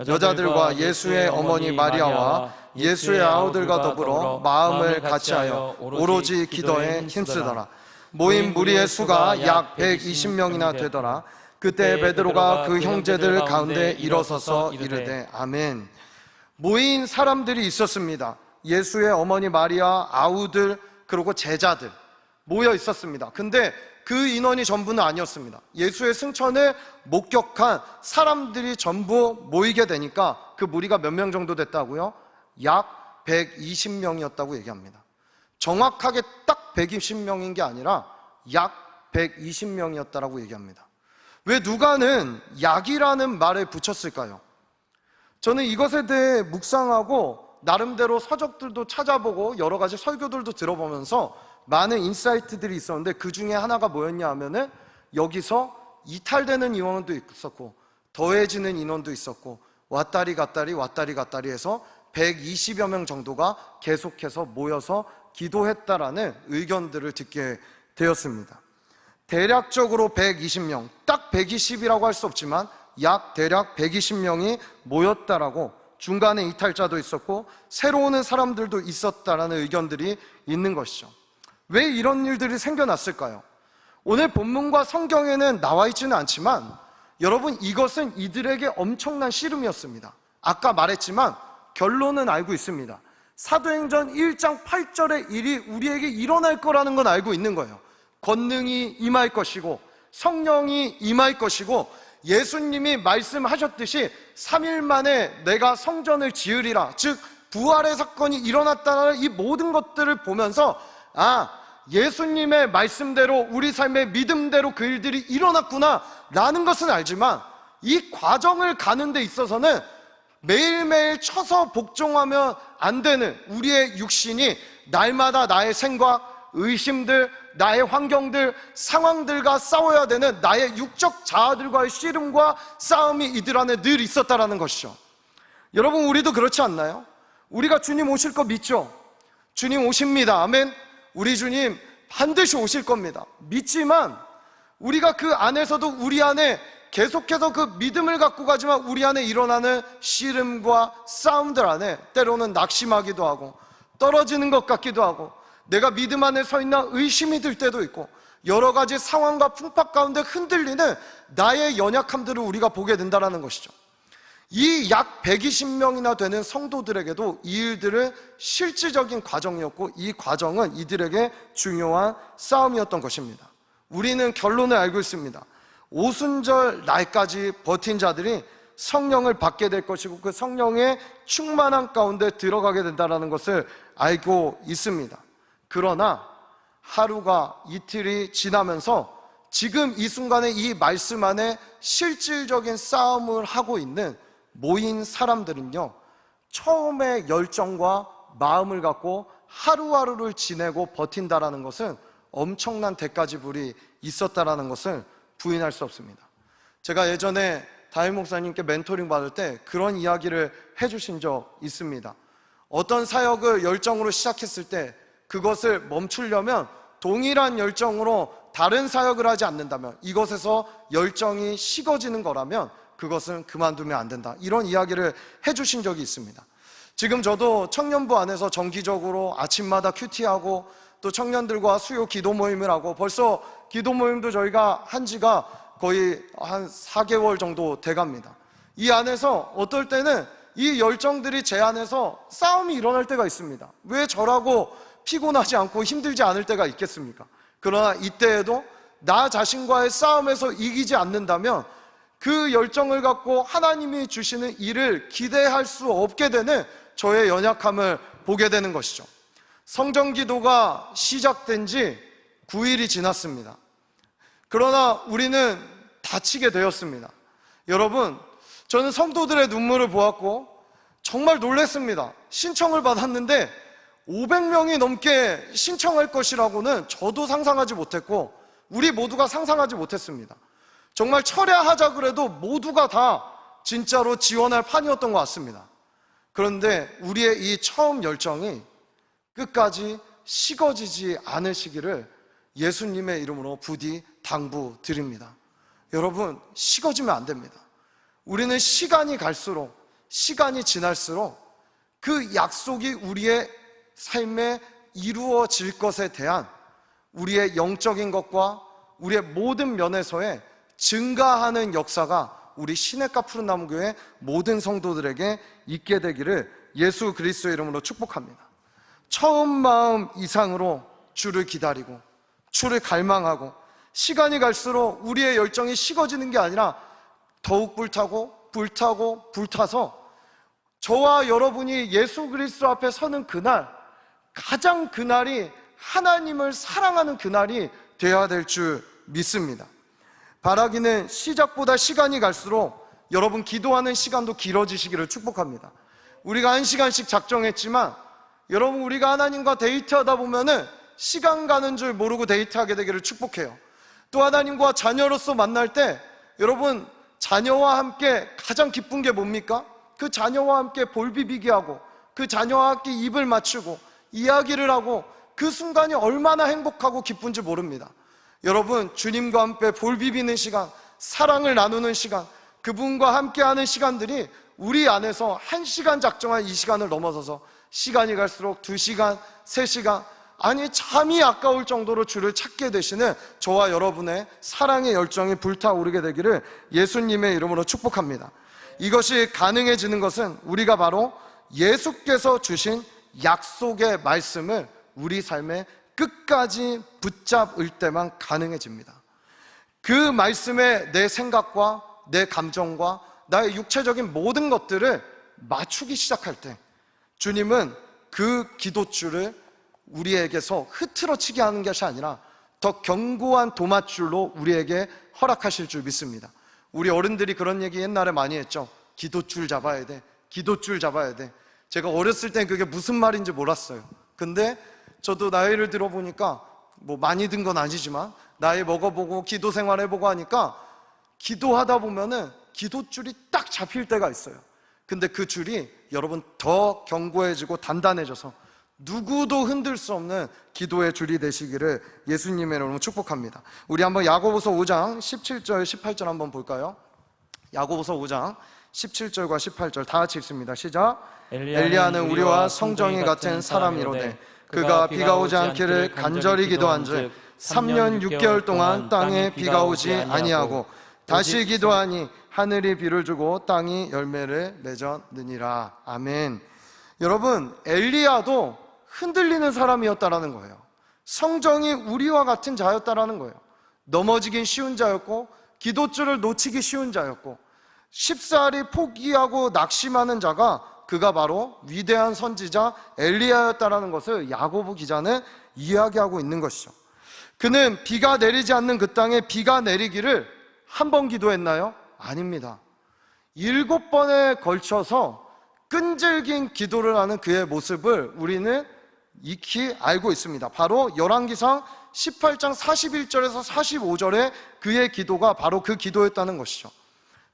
여자들과 예수의 어머니 마리아와 예수의 아우들과 더불어 마음을 같이하여 오로지 기도에 힘쓰더라. 모인 무리의 수가 약 120명이나 되더라. 그때 베드로가 그 형제들 가운데 일어서서 이르되 아멘. 모인 사람들이 있었습니다. 예수의 어머니 마리아, 아우들, 그리고 제자들 모여 있었습니다. 근데 그 인원이 전부는 아니었습니다. 예수의 승천을 목격한 사람들이 전부 모이게 되니까 그 무리가 몇 명 정도 됐다고요? 약 120명이었다고 얘기합니다. 정확하게 딱 120명인 게 아니라 약 120명이었다라고 얘기합니다. 왜 누가는 약이라는 말을 붙였을까요? 저는 이것에 대해 묵상하고 나름대로 서적들도 찾아보고 여러 가지 설교들도 들어보면서 많은 인사이트들이 있었는데 그 중에 하나가 뭐였냐 하면은 여기서 이탈되는 인원도 있었고 더해지는 인원도 있었고 왔다리 갔다리 해서 120여 명 정도가 계속해서 모여서 기도했다라는 의견들을 듣게 되었습니다. 대략적으로 120명, 딱 120이라고 할 수 없지만 약 대략 120명이 모였다라고, 중간에 이탈자도 있었고 새로 오는 사람들도 있었다라는 의견들이 있는 것이죠. 왜 이런 일들이 생겨났을까요? 오늘 본문과 성경에는 나와 있지는 않지만 여러분, 이것은 이들에게 엄청난 씨름이었습니다. 아까 말했지만 결론은 알고 있습니다. 사도행전 1장 8절의 일이 우리에게 일어날 거라는 건 알고 있는 거예요. 권능이 임할 것이고 성령이 임할 것이고 예수님이 말씀하셨듯이 3일 만에 내가 성전을 지으리라, 즉 부활의 사건이 일어났다는 이 모든 것들을 보면서 예수님의 말씀대로 우리 삶의 믿음대로 그 일들이 일어났구나 라는 것은 알지만 이 과정을 가는 데 있어서는 매일매일 쳐서 복종하면 안 되는 우리의 육신이 날마다 나의 생각, 의심들, 나의 환경들, 상황들과 싸워야 되는 나의 육적 자아들과의 씨름과 싸움이 이들 안에 늘 있었다라는 것이죠. 여러분, 우리도 그렇지 않나요? 우리가 주님 오실 거 믿죠? 주님 오십니다. 아멘. 우리 주님 반드시 오실 겁니다. 믿지만 우리가 그 안에서도 우리 안에 계속해서 그 믿음을 갖고 가지만 우리 안에 일어나는 씨름과 싸움들 안에 때로는 낙심하기도 하고 떨어지는 것 같기도 하고 내가 믿음 안에 서 있나 의심이 들 때도 있고 여러 가지 상황과 풍파 가운데 흔들리는 나의 연약함들을 우리가 보게 된다는 것이죠. 이 약 120명이나 되는 성도들에게도 이 일들은 실질적인 과정이었고 이 과정은 이들에게 중요한 싸움이었던 것입니다. 우리는 결론을 알고 있습니다. 오순절 날까지 버틴 자들이 성령을 받게 될 것이고 그 성령의 충만한 가운데 들어가게 된다는 것을 알고 있습니다. 그러나 하루가 이틀이 지나면서 지금 이 순간에 이 말씀 안에 실질적인 싸움을 하고 있는 모인 사람들은요, 처음에 열정과 마음을 갖고 하루하루를 지내고 버틴다라는 것은 엄청난 대가지불이 있었다라는 것을 부인할 수 없습니다. 제가 예전에 담임 목사님께 멘토링 받을 때 그런 이야기를 해주신 적 있습니다. 어떤 사역을 열정으로 시작했을 때 그것을 멈추려면 동일한 열정으로 다른 사역을 하지 않는다면, 이것에서 열정이 식어지는 거라면 그것은 그만두면 안 된다, 이런 이야기를 해주신 적이 있습니다. 지금 저도 청년부 안에서 정기적으로 아침마다 큐티하고 또 청년들과 수요 기도 모임을 하고, 벌써 기도 모임도 저희가 한 지가 거의 한 4개월 정도 돼갑니다. 이 안에서 어떨 때는 이 열정들이 제 안에서 싸움이 일어날 때가 있습니다. 왜 저라고 피곤하지 않고 힘들지 않을 때가 있겠습니까? 그러나 이때에도 나 자신과의 싸움에서 이기지 않는다면 그 열정을 갖고 하나님이 주시는 일을 기대할 수 없게 되는 저의 연약함을 보게 되는 것이죠. 성전기도가 시작된 지 9일이 지났습니다. 그러나 우리는 다치게 되었습니다. 여러분, 저는 성도들의 눈물을 보았고 정말 놀랐습니다. 신청을 받았는데 500명이 넘게 신청할 것이라고는 저도 상상하지 못했고 우리 모두가 상상하지 못했습니다. 정말 철야하자 그래도 모두가 다 진짜로 지원할 판이었던 것 같습니다. 그런데 우리의 이 처음 열정이 끝까지 식어지지 않으시기를 예수님의 이름으로 부디 당부드립니다. 여러분, 식어지면 안 됩니다. 우리는 시간이 갈수록, 시간이 지날수록 그 약속이 우리의 삶에 이루어질 것에 대한 우리의 영적인 것과 우리의 모든 면에서의 증가하는 역사가 우리 시냇가 푸른나무교회 모든 성도들에게 있게 되기를 예수 그리스도의 이름으로 축복합니다. 처음 마음 이상으로 주를 기다리고 주를 갈망하고 시간이 갈수록 우리의 열정이 식어지는 게 아니라 더욱 불타서 저와 여러분이 예수 그리스도 앞에 서는 그날, 가장 그날이 하나님을 사랑하는 그날이 되어야 될 줄 믿습니다. 바라기는 시작보다 시간이 갈수록 여러분 기도하는 시간도 길어지시기를 축복합니다. 우리가 1시간씩 작정했지만 여러분, 우리가 하나님과 데이트하다 보면은 시간 가는 줄 모르고 데이트하게 되기를 축복해요. 또 하나님과 자녀로서 만날 때 여러분, 자녀와 함께 가장 기쁜 게 뭡니까? 그 자녀와 함께 볼 비비기 하고 그 자녀와 함께 입을 맞추고 이야기를 하고 그 순간이 얼마나 행복하고 기쁜지 모릅니다. 여러분, 주님과 함께 볼 비비는 시간, 사랑을 나누는 시간, 그분과 함께하는 시간들이 우리 안에서 1시간 작정한 이 시간을 넘어서서 시간이 갈수록 2시간, 3시간, 아니 잠이 아까울 정도로 주를 찾게 되시는 저와 여러분의 사랑의 열정이 불타오르게 되기를 예수님의 이름으로 축복합니다. 이것이 가능해지는 것은 우리가 바로 예수께서 주신 약속의 말씀을 우리 삶에 끝까지 붙잡을 때만 가능해집니다. 그 말씀에 내 생각과 내 감정과 나의 육체적인 모든 것들을 맞추기 시작할 때 주님은 그 기도줄을 우리에게서 흐트러치게 하는 것이 아니라 더 견고한 도마줄로 우리에게 허락하실 줄 믿습니다. 우리 어른들이 그런 얘기 옛날에 많이 했죠. 기도줄 잡아야 돼, 기도줄 잡아야 돼. 제가 어렸을 땐 그게 무슨 말인지 몰랐어요. 근데 저도 나이를 들어보니까 뭐 많이 든 건 아니지만 나이 먹어보고 기도 생활해보고 하니까 기도하다 보면은 기도줄이 딱 잡힐 때가 있어요. 근데 그 줄이 여러분 더 견고해지고 단단해져서 누구도 흔들 수 없는 기도의 줄이 되시기를 예수님의 이름으로 축복합니다. 우리 한번 야고보서 5장 17절 18절 한번 볼까요? 야고보서 5장 17절과 18절 다 같이 읽습니다. 시작. 엘리야는 우리와 성정이 같은 사람이로되 그가 비가 오지 않기를 간절히 기도한즉 3년 6개월 동안 땅에 비가 오지 아니하고 다시 기도하니 하늘이 비를 주고 땅이 열매를 맺었느니라. 아멘. 여러분, 엘리야도 흔들리는 사람이었다라는 거예요. 성정이 우리와 같은 자였다라는 거예요. 넘어지긴 쉬운 자였고 기도줄을 놓치기 쉬운 자였고 쉽사리 포기하고 낙심하는 자가 그가 바로 위대한 선지자 엘리야였다라는 것을 야고보 기자는 이야기하고 있는 것이죠. 그는 비가 내리지 않는 그 땅에 비가 내리기를 한 번 기도했나요? 아닙니다. 7번에 걸쳐서 끈질긴 기도를 하는 그의 모습을 우리는 익히 알고 있습니다. 바로 열왕기상 18장 41절에서 45절의 그의 기도가 바로 그 기도였다는 것이죠.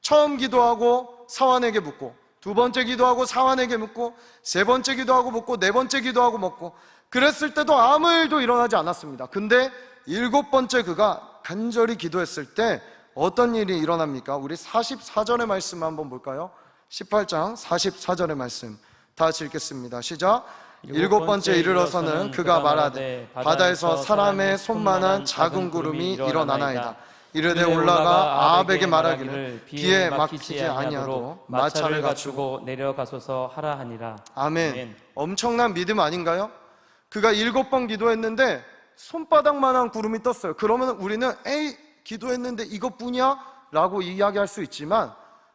처음 기도하고 사환에게 묻고, 두 번째 기도하고 사환에게 묻고, 세 번째 기도하고 묻고, 네 번째 기도하고 묻고, 그랬을 때도 아무 일도 일어나지 않았습니다. 근데 7번째 그가 간절히 기도했을 때 어떤 일이 일어납니까? 우리 44절의 말씀 한번 볼까요? 18장 44절의 말씀 다 같이 읽겠습니다. 시작. 7번째 이르러서는 그가 말하되 바다에서 사람의 손만한 작은 구름이 일어나나이다. 이르되 올라가 아합에게 말하기를 비에 막히지 아니하도 마차를 갖추고 내려가소서 하라 하니라. 아멘. 엄청난 믿음 아닌가요? 그가 7번 기도했는데 손바닥만한 구름이 떴어요. 그러면 우리는 에이 기도했는데 이것뿐이야? 라고 이야기할 수 있지만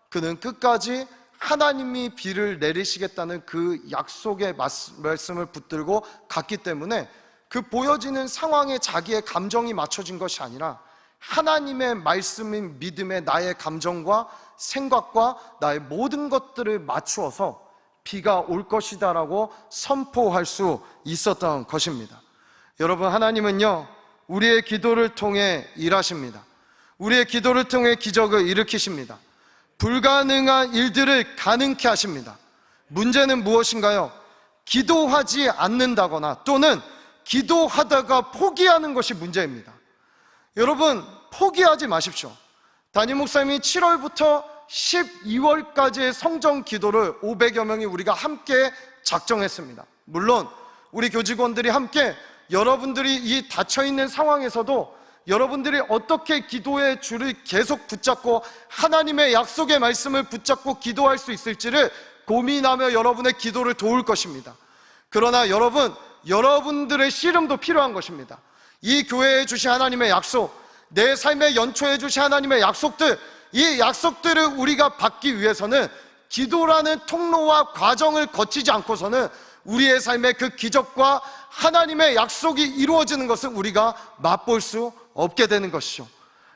그는 끝까지 하나님이 비를 내리시겠다는 그 약속의 말씀을 붙들고 갔기 때문에 그 보여지는 상황에 자기의 감정이 맞춰진 것이 아니라 하나님의 말씀인 믿음에 나의 감정과 생각과 나의 모든 것들을 맞추어서 비가 올 것이다 라고 선포할 수 있었던 것입니다. 여러분, 하나님은요 우리의 기도를 통해 일하십니다. 우리의 기도를 통해 기적을 일으키십니다. 불가능한 일들을 가능케 하십니다. 문제는 무엇인가요? 기도하지 않는다거나 또는 기도하다가 포기하는 것이 문제입니다. 여러분, 포기하지 마십시오. 담임 목사님이 7월부터 12월까지의 성정 기도를 500여 명이 우리가 함께 작정했습니다. 물론 우리 교직원들이 함께 여러분들이 이 닫혀있는 상황에서도 여러분들이 어떻게 기도의 줄을 계속 붙잡고 하나님의 약속의 말씀을 붙잡고 기도할 수 있을지를 고민하며 여러분의 기도를 도울 것입니다. 그러나 여러분들의 씨름도 필요한 것입니다. 이 교회에 주신 하나님의 약속, 내 삶에 연초해 주신 하나님의 약속들, 이 약속들을 우리가 받기 위해서는 기도라는 통로와 과정을 거치지 않고서는 우리의 삶의 그 기적과 하나님의 약속이 이루어지는 것을 우리가 맛볼 수 없게 되는 것이죠.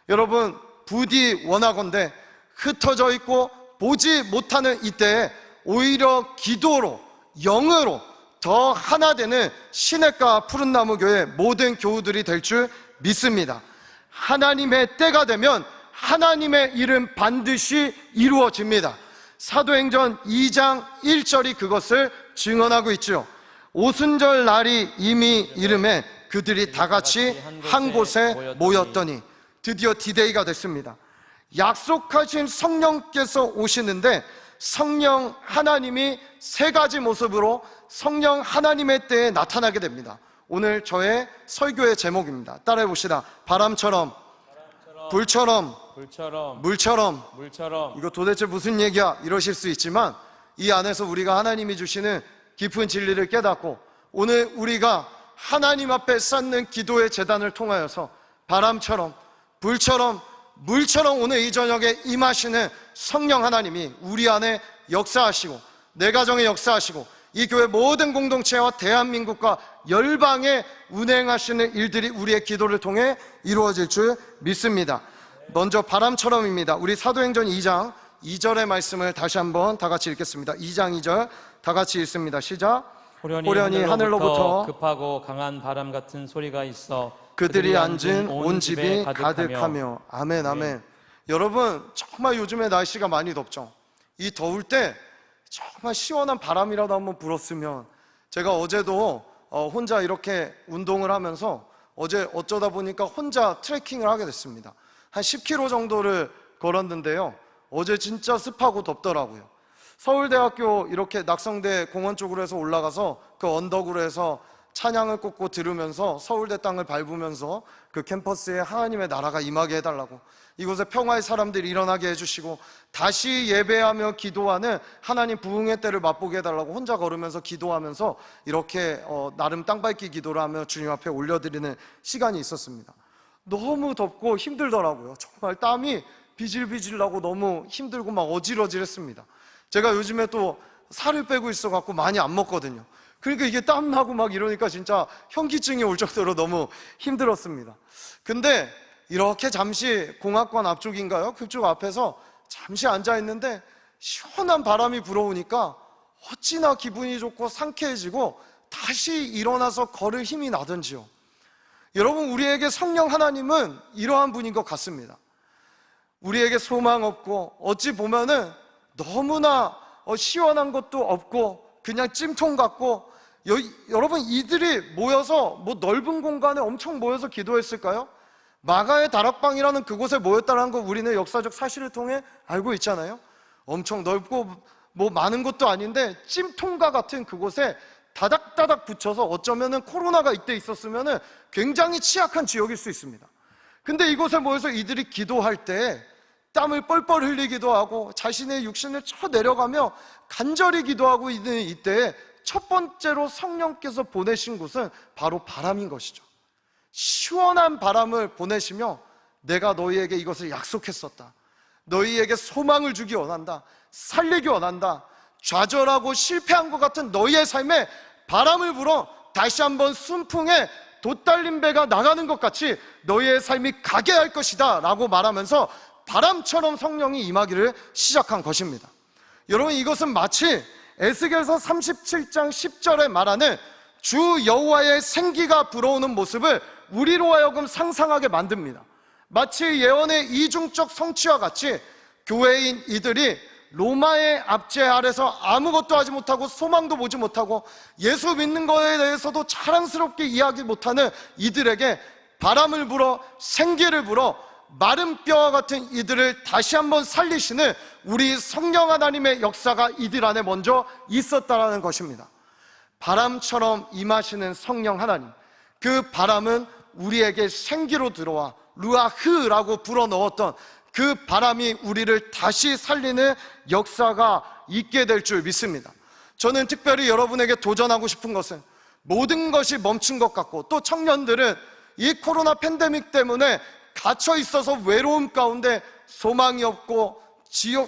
여러분, 부디 원하건대 흩어져 있고 보지 못하는 이때에 오히려 기도로, 영으로 더 하나 되는 시냇가 푸른나무 교회 모든 교우들이 될 줄 믿습니다. 하나님의 때가 되면 하나님의 일은 반드시 이루어집니다. 사도행전 2장 1절이 그것을 증언하고 있죠. 오순절 날이 이미 이름에 그들이 다 같이 한 곳에 모였더니 드디어 디데이가 됐습니다. 약속하신 성령께서 오시는데 성령 하나님이 세 가지 모습으로 성령 하나님의 때에 나타나게 됩니다. 오늘 저의 설교의 제목입니다. 따라해 봅시다. 바람처럼, 불처럼, 물처럼. 이거 도대체 무슨 얘기야? 이러실 수 있지만 이 안에서 우리가 하나님이 주시는 깊은 진리를 깨닫고 오늘 우리가 하나님 앞에 쌓는 기도의 제단을 통하여서 바람처럼, 불처럼, 물처럼 오늘 이 저녁에 임하시는 성령 하나님이 우리 안에 역사하시고 내 가정에 역사하시고 이 교회 모든 공동체와 대한민국과 열방에 운행하시는 일들이 우리의 기도를 통해 이루어질 줄 믿습니다. 먼저 바람처럼입니다. 우리 사도행전 2장 2절의 말씀을 다시 한번 다 같이 읽겠습니다. 2장 2절 다 같이 읽습니다. 시작. 호련히 하늘로부터 급하고 강한 바람 같은 소리가 있어 그들이 앉은 온 집이 가득하며. 아멘, 아멘. 여러분, 정말 요즘에 날씨가 많이 덥죠. 이 더울 때 정말 시원한 바람이라도 한번 불었으면. 제가 어제도 혼자 이렇게 운동을 하면서 어제 어쩌다 보니까 혼자 트레킹을 하게 됐습니다. 한 10km 정도를 걸었는데요, 어제 진짜 습하고 덥더라고요. 서울대학교 이렇게 낙성대 공원 쪽으로 해서 올라가서 그 언덕으로 해서 찬양을 꽂고 들으면서 서울대 땅을 밟으면서 그 캠퍼스에 하나님의 나라가 임하게 해달라고, 이곳에 평화의 사람들이 일어나게 해주시고 다시 예배하며 기도하는 하나님 부흥의 때를 맛보게 해달라고 혼자 걸으면서 기도하면서 이렇게 나름 땅밟기 기도를 하며 주님 앞에 올려드리는 시간이 있었습니다. 너무 덥고 힘들더라고요. 정말 땀이 비질비질 나고 너무 힘들고 막 어질어질했습니다. 제가 요즘에 또 살을 빼고 있어갖고 많이 안 먹거든요. 그러니까 이게 땀나고 막 이러니까 진짜 현기증이 올 정도로 너무 힘들었습니다. 근데 이렇게 잠시 공학관 앞쪽인가요? 그쪽 앞에서 잠시 앉아있는데 시원한 바람이 불어오니까 어찌나 기분이 좋고 상쾌해지고 다시 일어나서 걸을 힘이 나던지요. 여러분, 우리에게 성령 하나님은 이러한 분인 것 같습니다. 우리에게 소망 없고 어찌 보면은 너무나 시원한 것도 없고 그냥 찜통 같고, 여러분, 이들이 모여서 뭐 넓은 공간에 엄청 모여서 기도했을까요? 마가의 다락방이라는 그곳에 모였다는 거 우리는 역사적 사실을 통해 알고 있잖아요. 엄청 넓고 뭐 많은 것도 아닌데 찜통과 같은 그곳에 다닥다닥 붙여서 어쩌면은 코로나가 이때 있었으면은 굉장히 취약한 지역일 수 있습니다. 근데 이곳에 모여서 이들이 기도할 때 땀을 뻘뻘 흘리기도 하고 자신의 육신을 쳐내려가며 간절히 기도하고 있는 이때에 첫 번째로 성령께서 보내신 곳은 바로 바람인 것이죠. 시원한 바람을 보내시며 내가 너희에게 이것을 약속했었다. 너희에게 소망을 주기 원한다. 살리기 원한다. 좌절하고 실패한 것 같은 너희의 삶에 바람을 불어 다시 한번 순풍에 돛달린 배가 나가는 것 같이 너희의 삶이 가게 할 것이다 라고 말하면서 바람처럼 성령이 임하기를 시작한 것입니다. 여러분, 이것은 마치 에스겔서 37장 10절에 말하는 주 여호와의 생기가 불어오는 모습을 우리로 하여금 상상하게 만듭니다. 마치 예언의 이중적 성취와 같이 교회인 이들이 로마의 압제 아래서 아무것도 하지 못하고 소망도 보지 못하고 예수 믿는 것에 대해서도 자랑스럽게 이야기 못하는 이들에게 바람을 불어 생기를 불어 마른 뼈와 같은 이들을 다시 한번 살리시는 우리 성령 하나님의 역사가 이들 안에 먼저 있었다라는 것입니다. 바람처럼 임하시는 성령 하나님, 그 바람은 우리에게 생기로 들어와 루아흐라고 불어넣었던 그 바람이 우리를 다시 살리는 역사가 있게 될 줄 믿습니다. 저는 특별히 여러분에게 도전하고 싶은 것은, 모든 것이 멈춘 것 같고 또 청년들은 이 코로나 팬데믹 때문에 갇혀 있어서 외로움 가운데 소망이 없고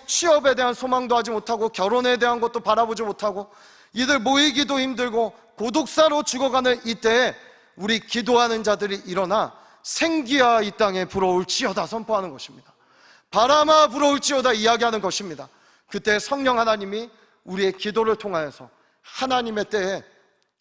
취업에 대한 소망도 하지 못하고 결혼에 대한 것도 바라보지 못하고 이들 모이기도 힘들고 고독사로 죽어가는 이때에 우리 기도하는 자들이 일어나 생기야 이 땅에 불어올지어다 선포하는 것입니다. 바람아 불어올지어다 이야기하는 것입니다. 그때 성령 하나님이 우리의 기도를 통하여서 하나님의 때에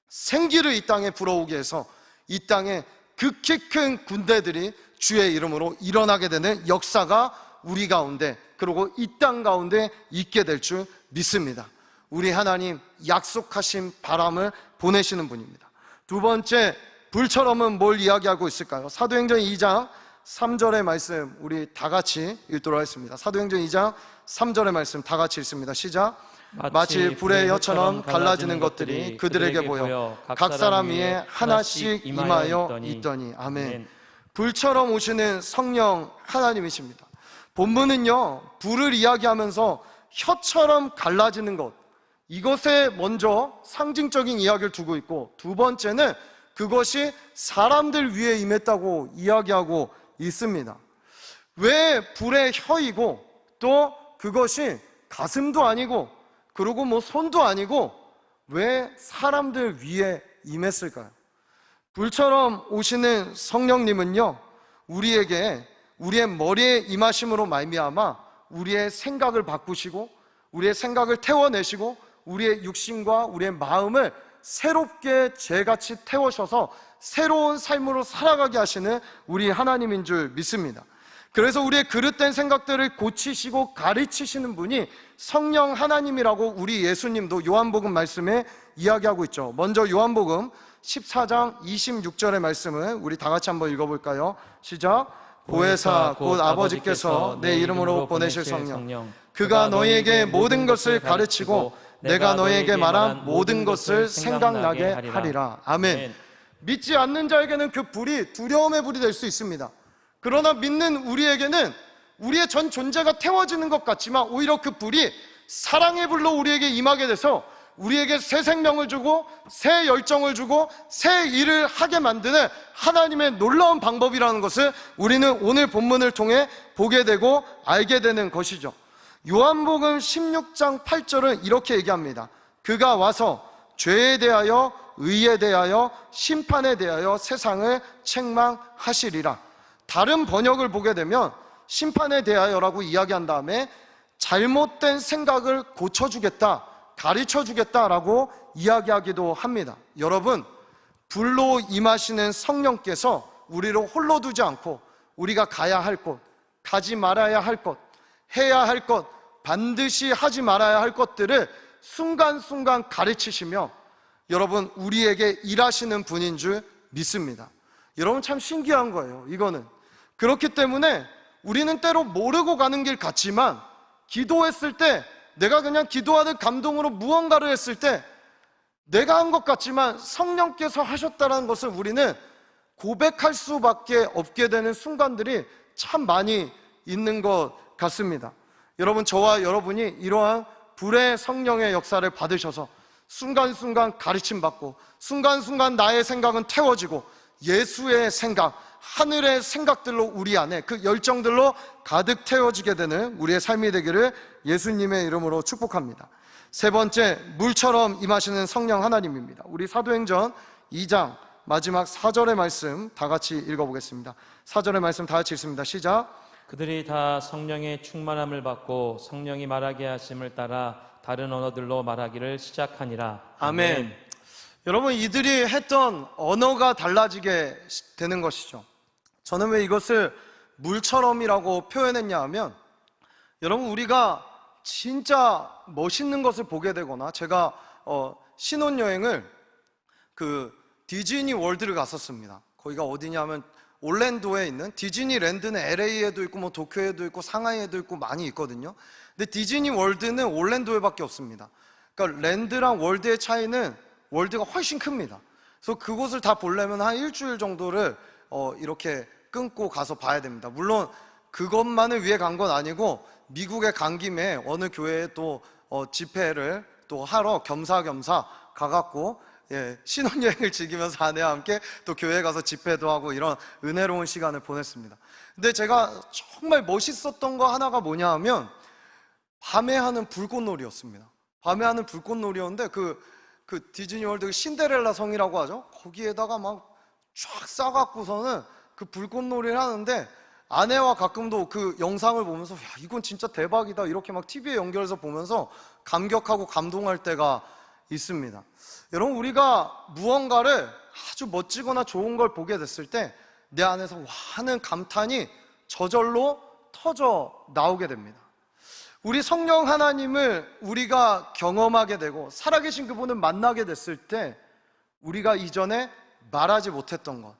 생기를 이 땅에 불어오게 해서 이 땅에 극히 큰 군대들이 주의 이름으로 일어나게 되는 역사가 우리 가운데, 그리고 이 땅 가운데 있게 될 줄 믿습니다. 우리 하나님 약속하신 바람을 보내시는 분입니다. 두 번째, 불처럼은 뭘 이야기하고 있을까요? 사도행전 2장 3절의 말씀 우리 다 같이 읽도록 하겠습니다. 사도행전 2장 3절의 말씀 다 같이 읽습니다. 시작. 마치 불의 혀처럼 갈라지는 것들이 그들에게 보여 각 사람 위에 하나씩 임하여 있더니. 아멘. 불처럼 오시는 성령 하나님이십니다. 본문은요, 불을 이야기하면서 혀처럼 갈라지는 것, 이것에 먼저 상징적인 이야기를 두고 있고, 두 번째는 그것이 사람들 위에 임했다고 이야기하고 있습니다. 왜 불의 혀이고 또 그것이 가슴도 아니고 그리고 뭐 손도 아니고 왜 사람들 위에 임했을까요? 불처럼 오시는 성령님은요, 우리에게 우리의 머리에 임하심으로 말미암아 우리의 생각을 바꾸시고 우리의 생각을 태워내시고 우리의 육신과 우리의 마음을 새롭게 죄같이 태우셔서 새로운 삶으로 살아가게 하시는 우리 하나님인 줄 믿습니다. 그래서 우리의 그릇된 생각들을 고치시고 가르치시는 분이 성령 하나님이라고 우리 예수님도 요한복음 말씀에 이야기하고 있죠. 먼저 요한복음 14장 26절의 말씀을 우리 다 같이 한번 읽어볼까요? 시작. 보혜사 곧 아버지께서 내 이름으로 보내실 성령, 그가 너희에게 모든 것을 가르치고 내가 너희에게 말한 모든 것을 생각나게 하리라. 아멘. 믿지 않는 자에게는 그 불이 두려움의 불이 될 수 있습니다. 그러나 믿는 우리에게는 우리의 전 존재가 태워지는 것 같지만 오히려 그 불이 사랑의 불로 우리에게 임하게 돼서 우리에게 새 생명을 주고 새 열정을 주고 새 일을 하게 만드는 하나님의 놀라운 방법이라는 것을 우리는 오늘 본문을 통해 보게 되고 알게 되는 것이죠. 요한복음 16장 8절은 이렇게 얘기합니다. 그가 와서 죄에 대하여 의에 대하여 심판에 대하여 세상을 책망하시리라. 다른 번역을 보게 되면 심판에 대하여라고 이야기한 다음에 잘못된 생각을 고쳐주겠다, 가르쳐주겠다라고 이야기하기도 합니다. 여러분, 불로 임하시는 성령께서 우리를 홀로 두지 않고 우리가 가야 할 곳, 가지 말아야 할 것, 해야 할 것, 반드시 하지 말아야 할 것들을 순간순간 가르치시며 여러분 우리에게 일하시는 분인 줄 믿습니다. 여러분 참 신기한 거예요. 이거는 그렇기 때문에 우리는 때로 모르고 가는 길 같지만 기도했을 때 내가 그냥 기도하는 감동으로 무언가를 했을 때 내가 한 것 같지만 성령께서 하셨다는 것을 우리는 고백할 수밖에 없게 되는 순간들이 참 많이 있는 것 같습니다. 여러분, 저와 여러분이 이러한 불의 성령의 역사를 받으셔서 순간순간 가르침 받고 순간순간 나의 생각은 태워지고 예수의 생각, 하늘의 생각들로 우리 안에 그 열정들로 가득 태워지게 되는 우리의 삶이 되기를 예수님의 이름으로 축복합니다. 세 번째, 물처럼 임하시는 성령 하나님입니다. 우리 사도행전 2장 마지막 4절의 말씀 다 같이 읽어보겠습니다. 4절의 말씀 다 같이 읽습니다. 시작. 그들이 다 성령의 충만함을 받고 성령이 말하게 하심을 따라 다른 언어들로 말하기를 시작하니라. 아멘. 여러분, 이들이 했던 언어가 달라지게 되는 것이죠. 저는 왜 이것을 물처럼이라고 표현했냐 하면, 여러분 우리가 진짜 멋있는 것을 보게 되거나, 제가 신혼여행을 그 디즈니 월드를 갔었습니다. 거기가 어디냐면 올랜도에 있는 디즈니랜드는 LA에도 있고 뭐 도쿄에도 있고 상하이에도 있고 많이 있거든요. 근데 디즈니 월드는 올랜도에밖에 없습니다. 그러니까 랜드랑 월드의 차이는 월드가 훨씬 큽니다. 그래서 그곳을 다 보려면 한 일주일 정도를 이렇게 끊고 가서 봐야 됩니다. 물론 그것만을 위해 간 건 아니고 미국에 간 김에 어느 교회에 또 집회를 또 하러 겸사겸사 가갖고 신혼여행을 즐기면서 아내와 함께 또 교회에 가서 집회도 하고 이런 은혜로운 시간을 보냈습니다. 근데 제가 정말 멋있었던 거 하나가 뭐냐 하면 밤에 하는 불꽃놀이였습니다. 밤에 하는 불꽃놀이였는데 그 디즈니월드 신데렐라 성이라고 하죠. 거기에다가 막 쫙 싸갖고서는 그 불꽃놀이를 하는데 아내와 가끔도 그 영상을 보면서 야, 이건 진짜 대박이다 이렇게 막 TV에 연결해서 보면서 감격하고 감동할 때가 있습니다. 여러분, 우리가 무언가를 아주 멋지거나 좋은 걸 보게 됐을 때 내 안에서 와 하는 감탄이 저절로 터져 나오게 됩니다. 우리 성령 하나님을 우리가 경험하게 되고 살아계신 그분을 만나게 됐을 때 우리가 이전에 말하지 못했던 것,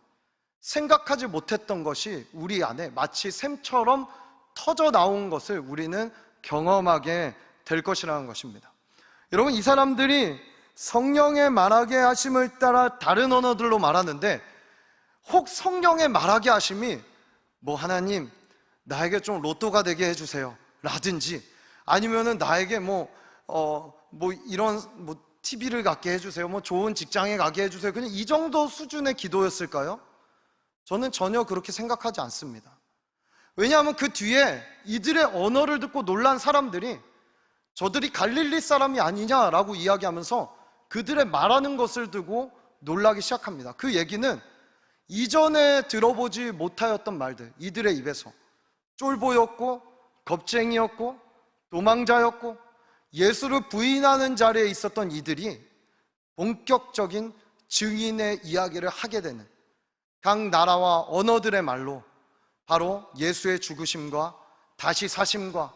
생각하지 못했던 것이 우리 안에 마치 샘처럼 터져 나온 것을 우리는 경험하게 될 것이라는 것입니다. 여러분, 이 사람들이 성령의 말하게 하심을 따라 다른 언어들로 말하는데 혹 성령의 말하게 하심이 뭐 하나님 나에게 좀 로또가 되게 해주세요 라든지 아니면은 나에게 이런 TV를 갖게 해주세요, 뭐 좋은 직장에 가게 해주세요, 그냥 이 정도 수준의 기도였을까요? 저는 전혀 그렇게 생각하지 않습니다. 왜냐하면 그 뒤에 이들의 언어를 듣고 놀란 사람들이 저들이 갈릴리 사람이 아니냐라고 이야기하면서 그들의 말하는 것을 두고 놀라기 시작합니다. 그 얘기는 이전에 들어보지 못하였던 말들, 이들의 입에서 쫄보였고 겁쟁이였고 도망자였고 예수를 부인하는 자리에 있었던 이들이 본격적인 증인의 이야기를 하게 되는 각 나라와 언어들의 말로 바로 예수의 죽으심과 다시 사심과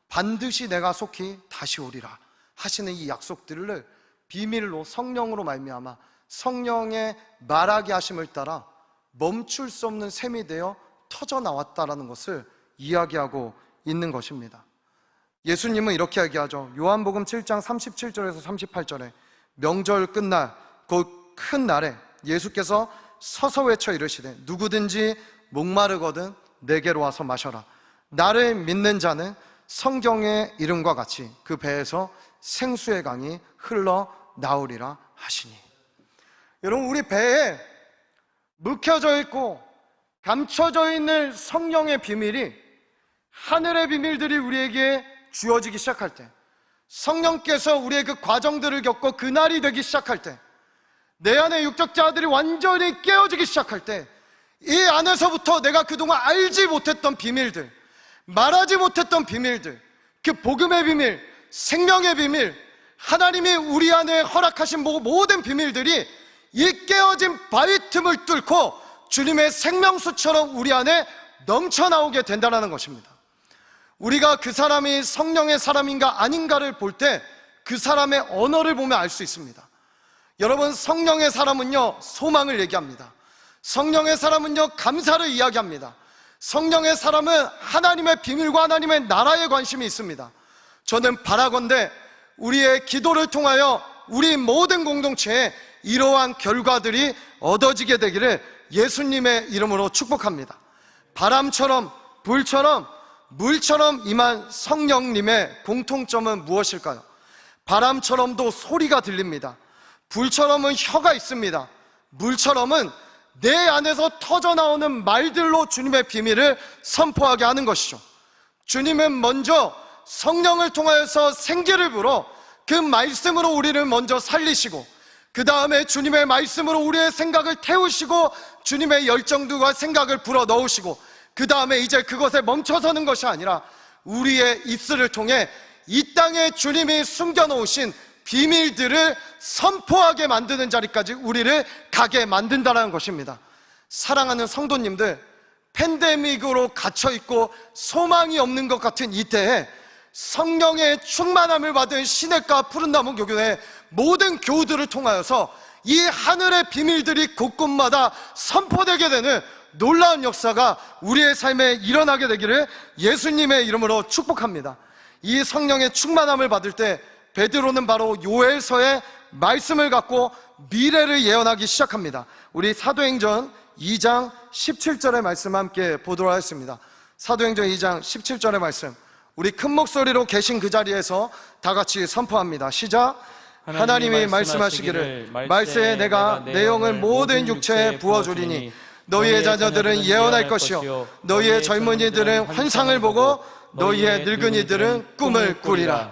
반드시 내가 속히 다시 오리라 하시는 이 약속들을 비밀로 성령으로 말미암아 성령의 말하게 하심을 따라 멈출 수 없는 셈이 되어 터져 나왔다라는 것을 이야기하고 있는 것입니다. 예수님은 이렇게 얘기하죠. 요한복음 7장 37절에서 38절에 명절 끝날 곧 큰 날에 예수께서 서서 외쳐 이르시되 누구든지 목마르거든 내게로 와서 마셔라. 나를 믿는 자는 성경의 이름과 같이 그 배에서 생수의 강이 흘러 나오리라 하시니. 여러분, 우리 배에 묵혀져 있고 감춰져 있는 성령의 비밀이 하늘의 비밀들이 우리에게 주어지기 시작할 때, 성령께서 우리의 그 과정들을 겪고 그날이 되기 시작할 때, 내 안에 육적 자아들이 완전히 깨어지기 시작할 때, 이 안에서부터 내가 그동안 알지 못했던 비밀들, 말하지 못했던 비밀들, 그 복음의 비밀, 생명의 비밀, 하나님이 우리 안에 허락하신 모든 비밀들이 이 깨어진 바위 틈을 뚫고 주님의 생명수처럼 우리 안에 넘쳐나오게 된다는 것입니다. 우리가 그 사람이 성령의 사람인가 아닌가를 볼 때 그 사람의 언어를 보면 알 수 있습니다. 여러분, 성령의 사람은요 소망을 얘기합니다. 성령의 사람은요 감사를 이야기합니다. 성령의 사람은 하나님의 비밀과 하나님의 나라에 관심이 있습니다. 저는 바라건대 우리의 기도를 통하여 우리 모든 공동체에 이러한 결과들이 얻어지게 되기를 예수님의 이름으로 축복합니다. 바람처럼 불처럼 물처럼 임한 성령님의 공통점은 무엇일까요? 바람처럼도 소리가 들립니다. 불처럼은 혀가 있습니다. 물처럼은 내 안에서 터져나오는 말들로 주님의 비밀을 선포하게 하는 것이죠. 주님은 먼저 성령을 통하여서 생기를 불어 그 말씀으로 우리를 먼저 살리시고, 그 다음에 주님의 말씀으로 우리의 생각을 태우시고 주님의 열정과 생각을 불어 넣으시고, 그 다음에 이제 그것에 멈춰서는 것이 아니라 우리의 입술을 통해 이 땅에 주님이 숨겨놓으신 비밀들을 선포하게 만드는 자리까지 우리를 가게 만든다는 것입니다. 사랑하는 성도님들, 팬데믹으로 갇혀있고 소망이 없는 것 같은 이때에 성령의 충만함을 받은 시냇가 푸른나무 교회의 모든 교우들을 통하여서 이 하늘의 비밀들이 곳곳마다 선포되게 되는 놀라운 역사가 우리의 삶에 일어나게 되기를 예수님의 이름으로 축복합니다. 이 성령의 충만함을 받을 때 베드로는 바로 요엘서의 말씀을 갖고 미래를 예언하기 시작합니다. 우리 사도행전 2장 17절의 말씀 함께 보도록 하겠습니다. 사도행전 2장 17절의 말씀, 우리 큰 목소리로 계신 그 자리에서 다 같이 선포합니다. 시작. 하나님이 말씀하시기를 말세에 내가 내 영을 모든 육체에 부어주리니 너희의 자녀들은 예언할 것이요 너희의 젊은이들은 환상을 보고 너희의 늙은이들은 꿈을 꾸리라.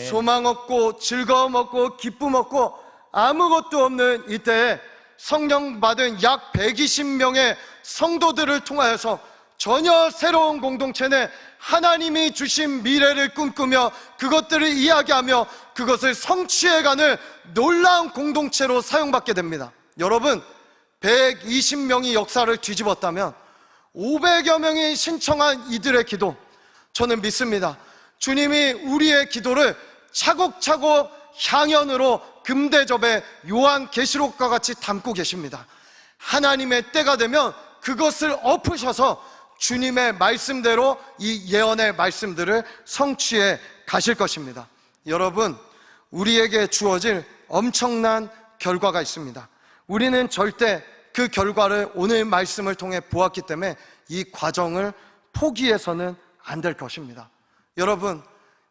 소망 없고 즐거움 없고 기쁨 없고 아무것도 없는 이때에 성령 받은 약 120명의 성도들을 통하여서 전혀 새로운 공동체 내 하나님이 주신 미래를 꿈꾸며 그것들을 이야기하며 그것을 성취해가는 놀라운 공동체로 사용받게 됩니다. 여러분, 120명이 역사를 뒤집었다면 500여 명이 신청한 이들의 기도, 저는 믿습니다. 주님이 우리의 기도를 차곡차곡 향연으로 금대접에 요한계시록과 같이 담고 계십니다. 하나님의 때가 되면 그것을 엎으셔서 주님의 말씀대로 이 예언의 말씀들을 성취해 가실 것입니다. 여러분, 우리에게 주어질 엄청난 결과가 있습니다. 우리는 절대 그 결과를 오늘 말씀을 통해 보았기 때문에 이 과정을 포기해서는 안 될 것입니다. 여러분,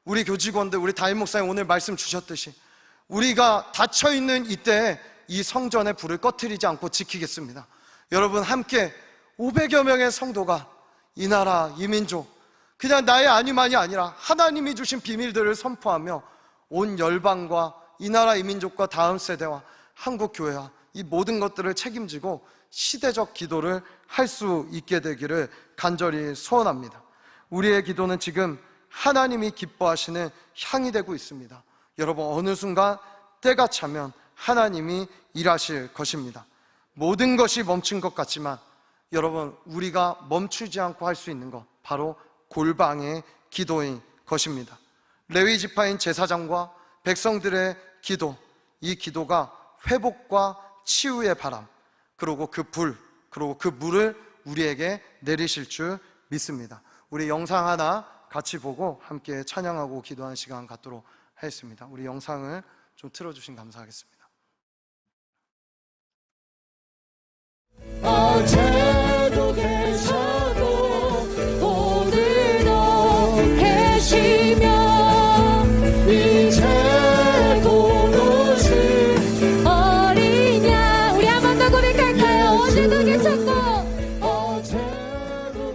우리 교직원들, 우리 담임 목사님 오늘 말씀 주셨듯이 우리가 닫혀있는 이때에 이 성전의 불을 꺼트리지 않고 지키겠습니다. 여러분, 함께 500여 명의 성도가 이 나라, 이 민족, 그냥 나의 아니만이 아니라 하나님이 주신 비밀들을 선포하며 온 열방과 이 나라, 이 민족과 다음 세대와 한국교회와 이 모든 것들을 책임지고 시대적 기도를 할 수 있게 되기를 간절히 소원합니다. 우리의 기도는 지금 하나님이 기뻐하시는 향이 되고 있습니다. 여러분, 어느 순간 때가 차면 하나님이 일하실 것입니다. 모든 것이 멈춘 것 같지만 여러분, 우리가 멈추지 않고 할 수 있는 것, 바로 골방의 기도인 것입니다. 레위 지파인 제사장과 백성들의 기도, 이 기도가 회복과 치유의 바람, 그리고 그 불, 그리고 그 물을 우리에게 내리실 줄 믿습니다. 우리 영상 하나 같이 보고 함께 찬양하고 기도하는 시간 갖도록 하겠습니다. 우리 영상을 좀 틀어주시면 감사하겠습니다. 어제도 계셔도 오늘도 계시며 이제도 오실 어린 양, 우리 한 번 더 고백할까요? 어제도 계셨고 어제도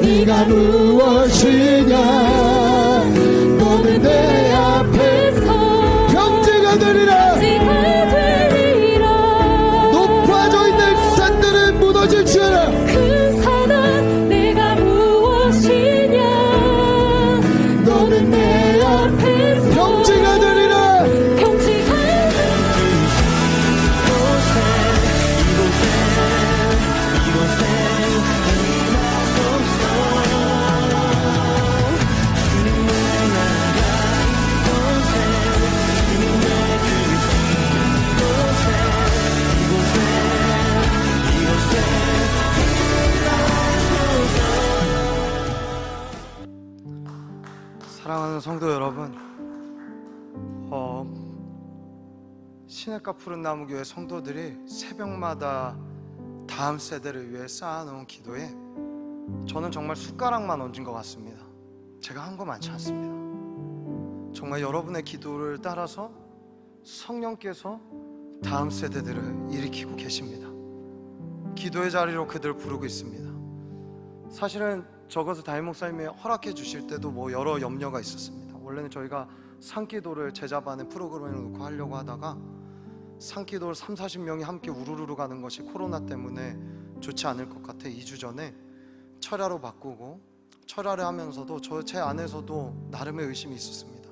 네가 무엇이냐 너는 내 앞에서 평지가 되리라 높아져 있는 산들은 무너질지어다 그 산은 내가 무엇이냐 너는 내 앞에서 평지가 되리라 평지가 사랑하는 성도 여러분, 시냇가 푸른 나무 교회 성도들이 새벽마다 다음 세대를 위해 쌓아놓은 기도에 저는 정말 숟가락만 얹은 것 같습니다. 제가 한 거 많지 않습니다. 정말 여러분의 기도를 따라서 성령께서 다음 세대들을 일으키고 계십니다. 기도의 자리로 그들을 부르고 있습니다. 사실은 저것을 담임 목사님이 허락해 주실 때도 뭐 여러 염려가 있었습니다. 원래는 저희가 산기도를 제자반의 프로그램을 놓고 하려고 하다가 산기도를 30-40명이 함께 우르르 가는 것이 코로나 때문에 좋지 않을 것 같아 2주 전에 철야로 바꾸고, 철야를 하면서도 제 안에서도 나름의 의심이 있었습니다.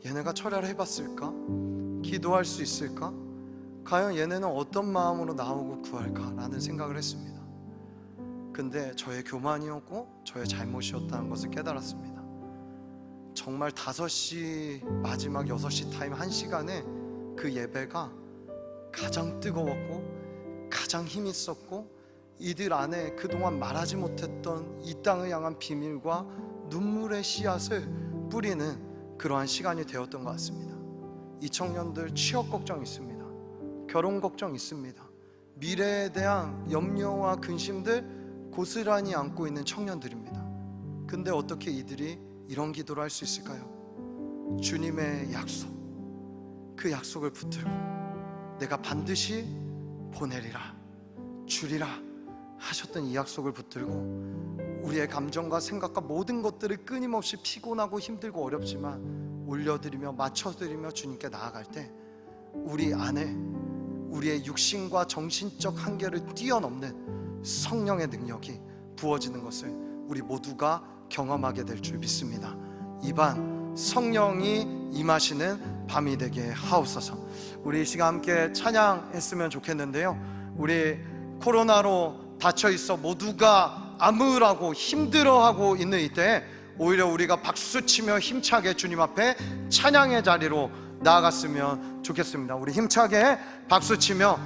얘네가 철야를 해봤을까? 기도할 수 있을까? 과연 얘네는 어떤 마음으로 나오고 구할까? 라는 생각을 했습니다. 근데 저의 교만이었고 저의 잘못이었다는 것을 깨달았습니다. 정말 5시 마지막 6시 타임 1시간에 그 예배가 가장 뜨거웠고 가장 힘이 있었고, 이들 안에 그동안 말하지 못했던 이 땅을 향한 비밀과 눈물의 씨앗을 뿌리는 그러한 시간이 되었던 것 같습니다. 이 청년들 취업 걱정 있습니다. 결혼 걱정 있습니다. 미래에 대한 염려와 근심들 고스란히 안고 있는 청년들입니다. 근데 어떻게 이들이 이런 기도를 할 수 있을까요? 주님의 약속, 그 약속을 붙들고 내가 반드시 보내리라, 주리라 하셨던 이 약속을 붙들고 우리의 감정과 생각과 모든 것들을 끊임없이 피곤하고 힘들고 어렵지만 올려드리며 맞춰드리며 주님께 나아갈 때 우리 안에 우리의 육신과 정신적 한계를 뛰어넘는 성령의 능력이 부어지는 것을 우리 모두가 경험하게 될 줄 믿습니다. 이 밤 성령이 임하시는 밤이 되게 하옵소서. 우리 이 시간 함께 찬양했으면 좋겠는데요, 우리 코로나로 닫혀있어 모두가 암울하고 힘들어하고 있는 이때에 오히려 우리가 박수치며 힘차게 주님 앞에 찬양의 자리로 나아갔으면 좋겠습니다. 우리 힘차게 박수치며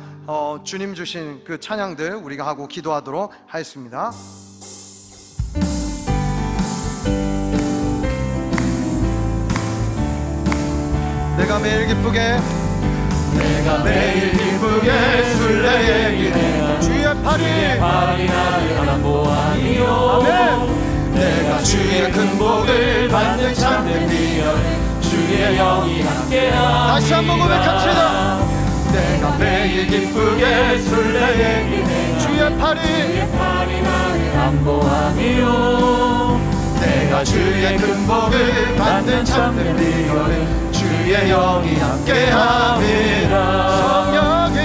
주님 주신 그 찬양들 우리가 하고 기도하도록 하겠습니다. 내가 매일 기쁘게 술래의 길에 주의 팔이 나를 안보하니요. 아멘. 내가 주의 큰 복을 받는 참된 비결 주의 영이 함께하리라. 다시 한번 고백합시다. 내가 매일 기쁘게 술래의 길에 주의 팔이 나를 안보하니요. 내가 주의 큰 복을 받는 참된 비결은 주의 영이 함께함이라. 성령이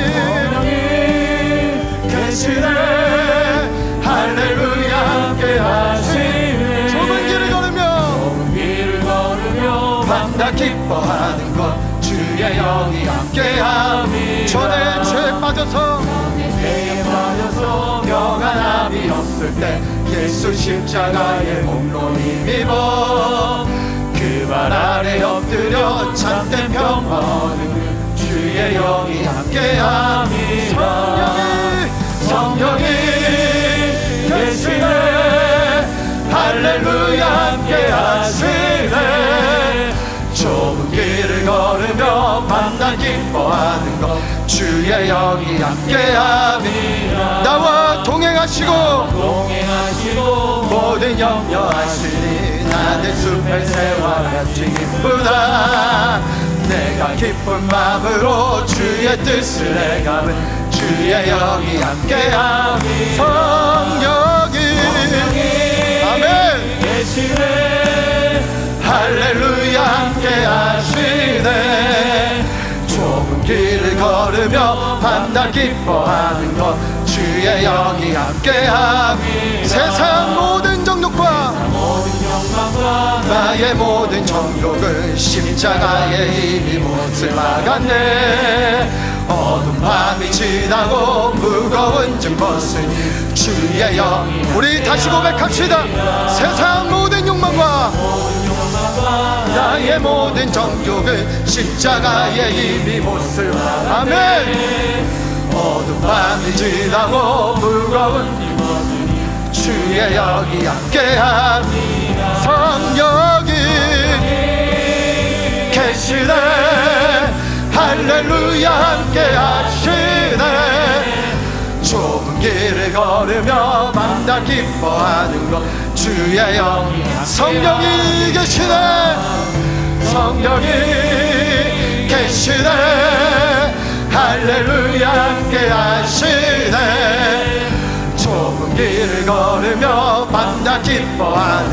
계시네. 할렐루야 함께하시네. 좁은 길을 걸으며 만나 기뻐하는 것 주의 영이 함께함이라. 전에 죄에 빠져서 평안함이 없을 때 예수 십자가의 몸로 힘입어 그 발 아래 엎드려 참된 평화 얻는 주의 영이 함께함이라. 성령이 계시네. 할렐루야 함께하시네. 좁은 길을 걸으며 만나 기뻐하는 것 주의 영이 함께함이라. 나와 동행하시고 모든 염려하시니 나는 숲의 새와 같이 기쁘다. 내가 기쁜 마음으로 주의 뜻을 행함은 주의 영이 함께함이. 성령이 아멘. 계시네. 할렐루야 함께하시네. 좁은 길을 걸으며 만나 기뻐하는 것 주의 영이 함께함이. 세상 모든 정욕과 나의 모든 정욕은 십자가의 힘이 못을 막았네. 어두운 밤이 지나고 무거운 짐 벗으니 주의 영이. 우리 다시 고백합시다. 세상 모든 욕망과 나의 모든 정욕은 십자가의 힘이 못을 막았네. 아멘. 어두운 밤이 지나고 무거운 짐 벗으니 주의 영이 함께함이. 성령이 계시네. 할렐루야 함께하시네. 좁은 길을 걸으며 만나 기뻐하는 것 주의 영이. 성령이 계시네. 성령이 계시네. 할렐루야 함께 하시네. 좁은 길을 걸으며 밤낮 기뻐하는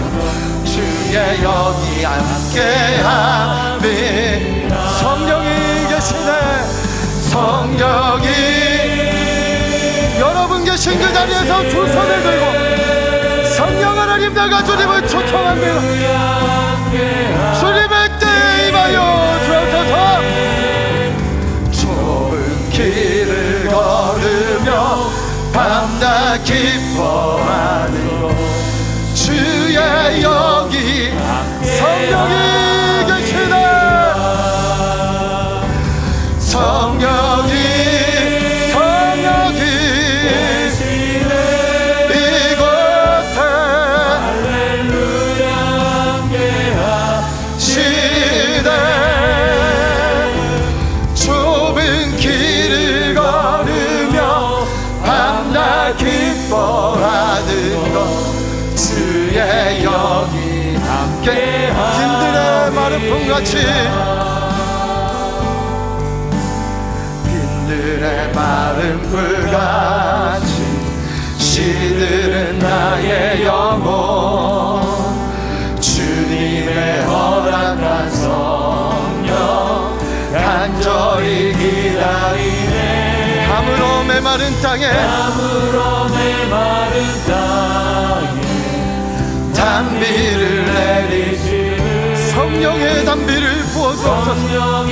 주의 영이 함께하니 성령이 계시네. 성령이 여러분 계신 그 자리에서 두 손을 들고 성령 하나님 내가 주님을 초청합니다. 주님의 때에 임하여 주옵소서. 좁은 길을 걸으며 밤낮 기뻐하는 주의 영이 성령이 계시네. 성령이 이곳에 할렐루야 함께하시네. 좁은 길을 걸으며 밤낮 기뻐하는 것 주의 영이 함께하시네. 빈들의 마른 품같이 빈들의 마른 풀같이 시들은 나의 영혼. 주님의 허락한 성령 간절히 기다리네. 가물어 메마른 땅에 단비를 내리시는 성령의 단비를 부어주옵소서.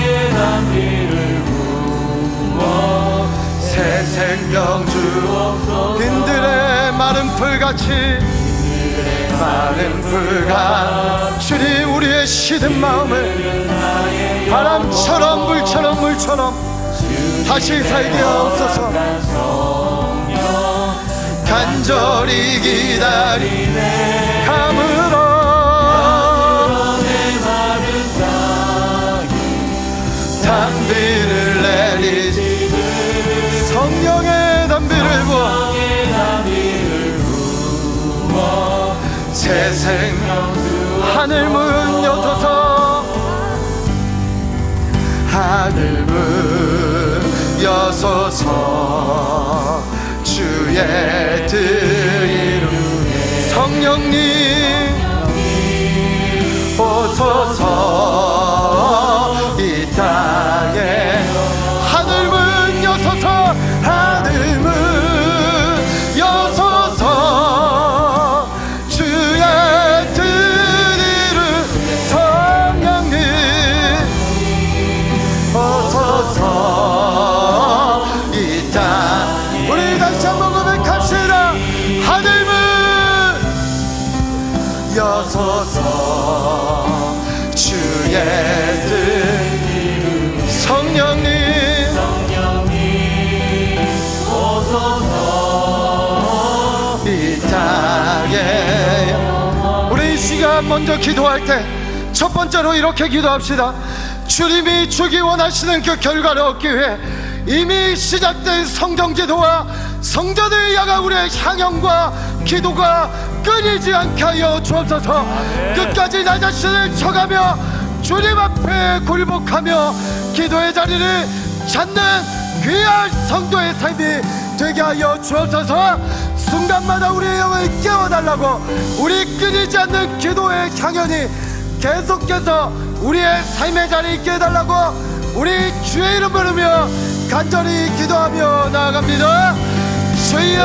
새 생명 주옵소서. 빈들의 마른 풀같이 마른 풀같이 주님 우리의 시든 마음을 바람처럼 물처럼 다시 살게 하옵소서. 간절히 기다리네. 가물어 단비를 내리시 성령의 단비를 부어 새 생명 하늘 문 여서서 하늘 문 여서서 주의 뜻 이루네. 성령님 오소서. 이 땅에 하늘 문 여서서 하늘 문 여서서 주의 뜻 이루 성령님 오소서. 이 땅 우리 다시 한번 고백합시다. 하늘문 여소서 주의 뜻 성령님 오소서. 이 땅에 우리 이 시간 먼저 기도할 때 첫 번째로 이렇게 기도합시다. 주님이 주기 원하시는 그 결과를 얻기 위해 이미 시작된 성경기도와 성전을 향한 우리의 향연과 기도가 끊이지 않게 하여 주옵소서. 끝까지 나 자신을 쳐가며 주님 앞에 굴복하며 기도의 자리를 찾는 귀한 성도의 삶이 되게 하여 주옵소서. 순간마다 우리의 영을 깨워달라고 우리 끊이지 않는 기도의 향연이 계속해서 우리의 삶의 자리에 있게 해달라고 우리 주의 이름 부르며 간절히 기도하며 나아갑니다. 주여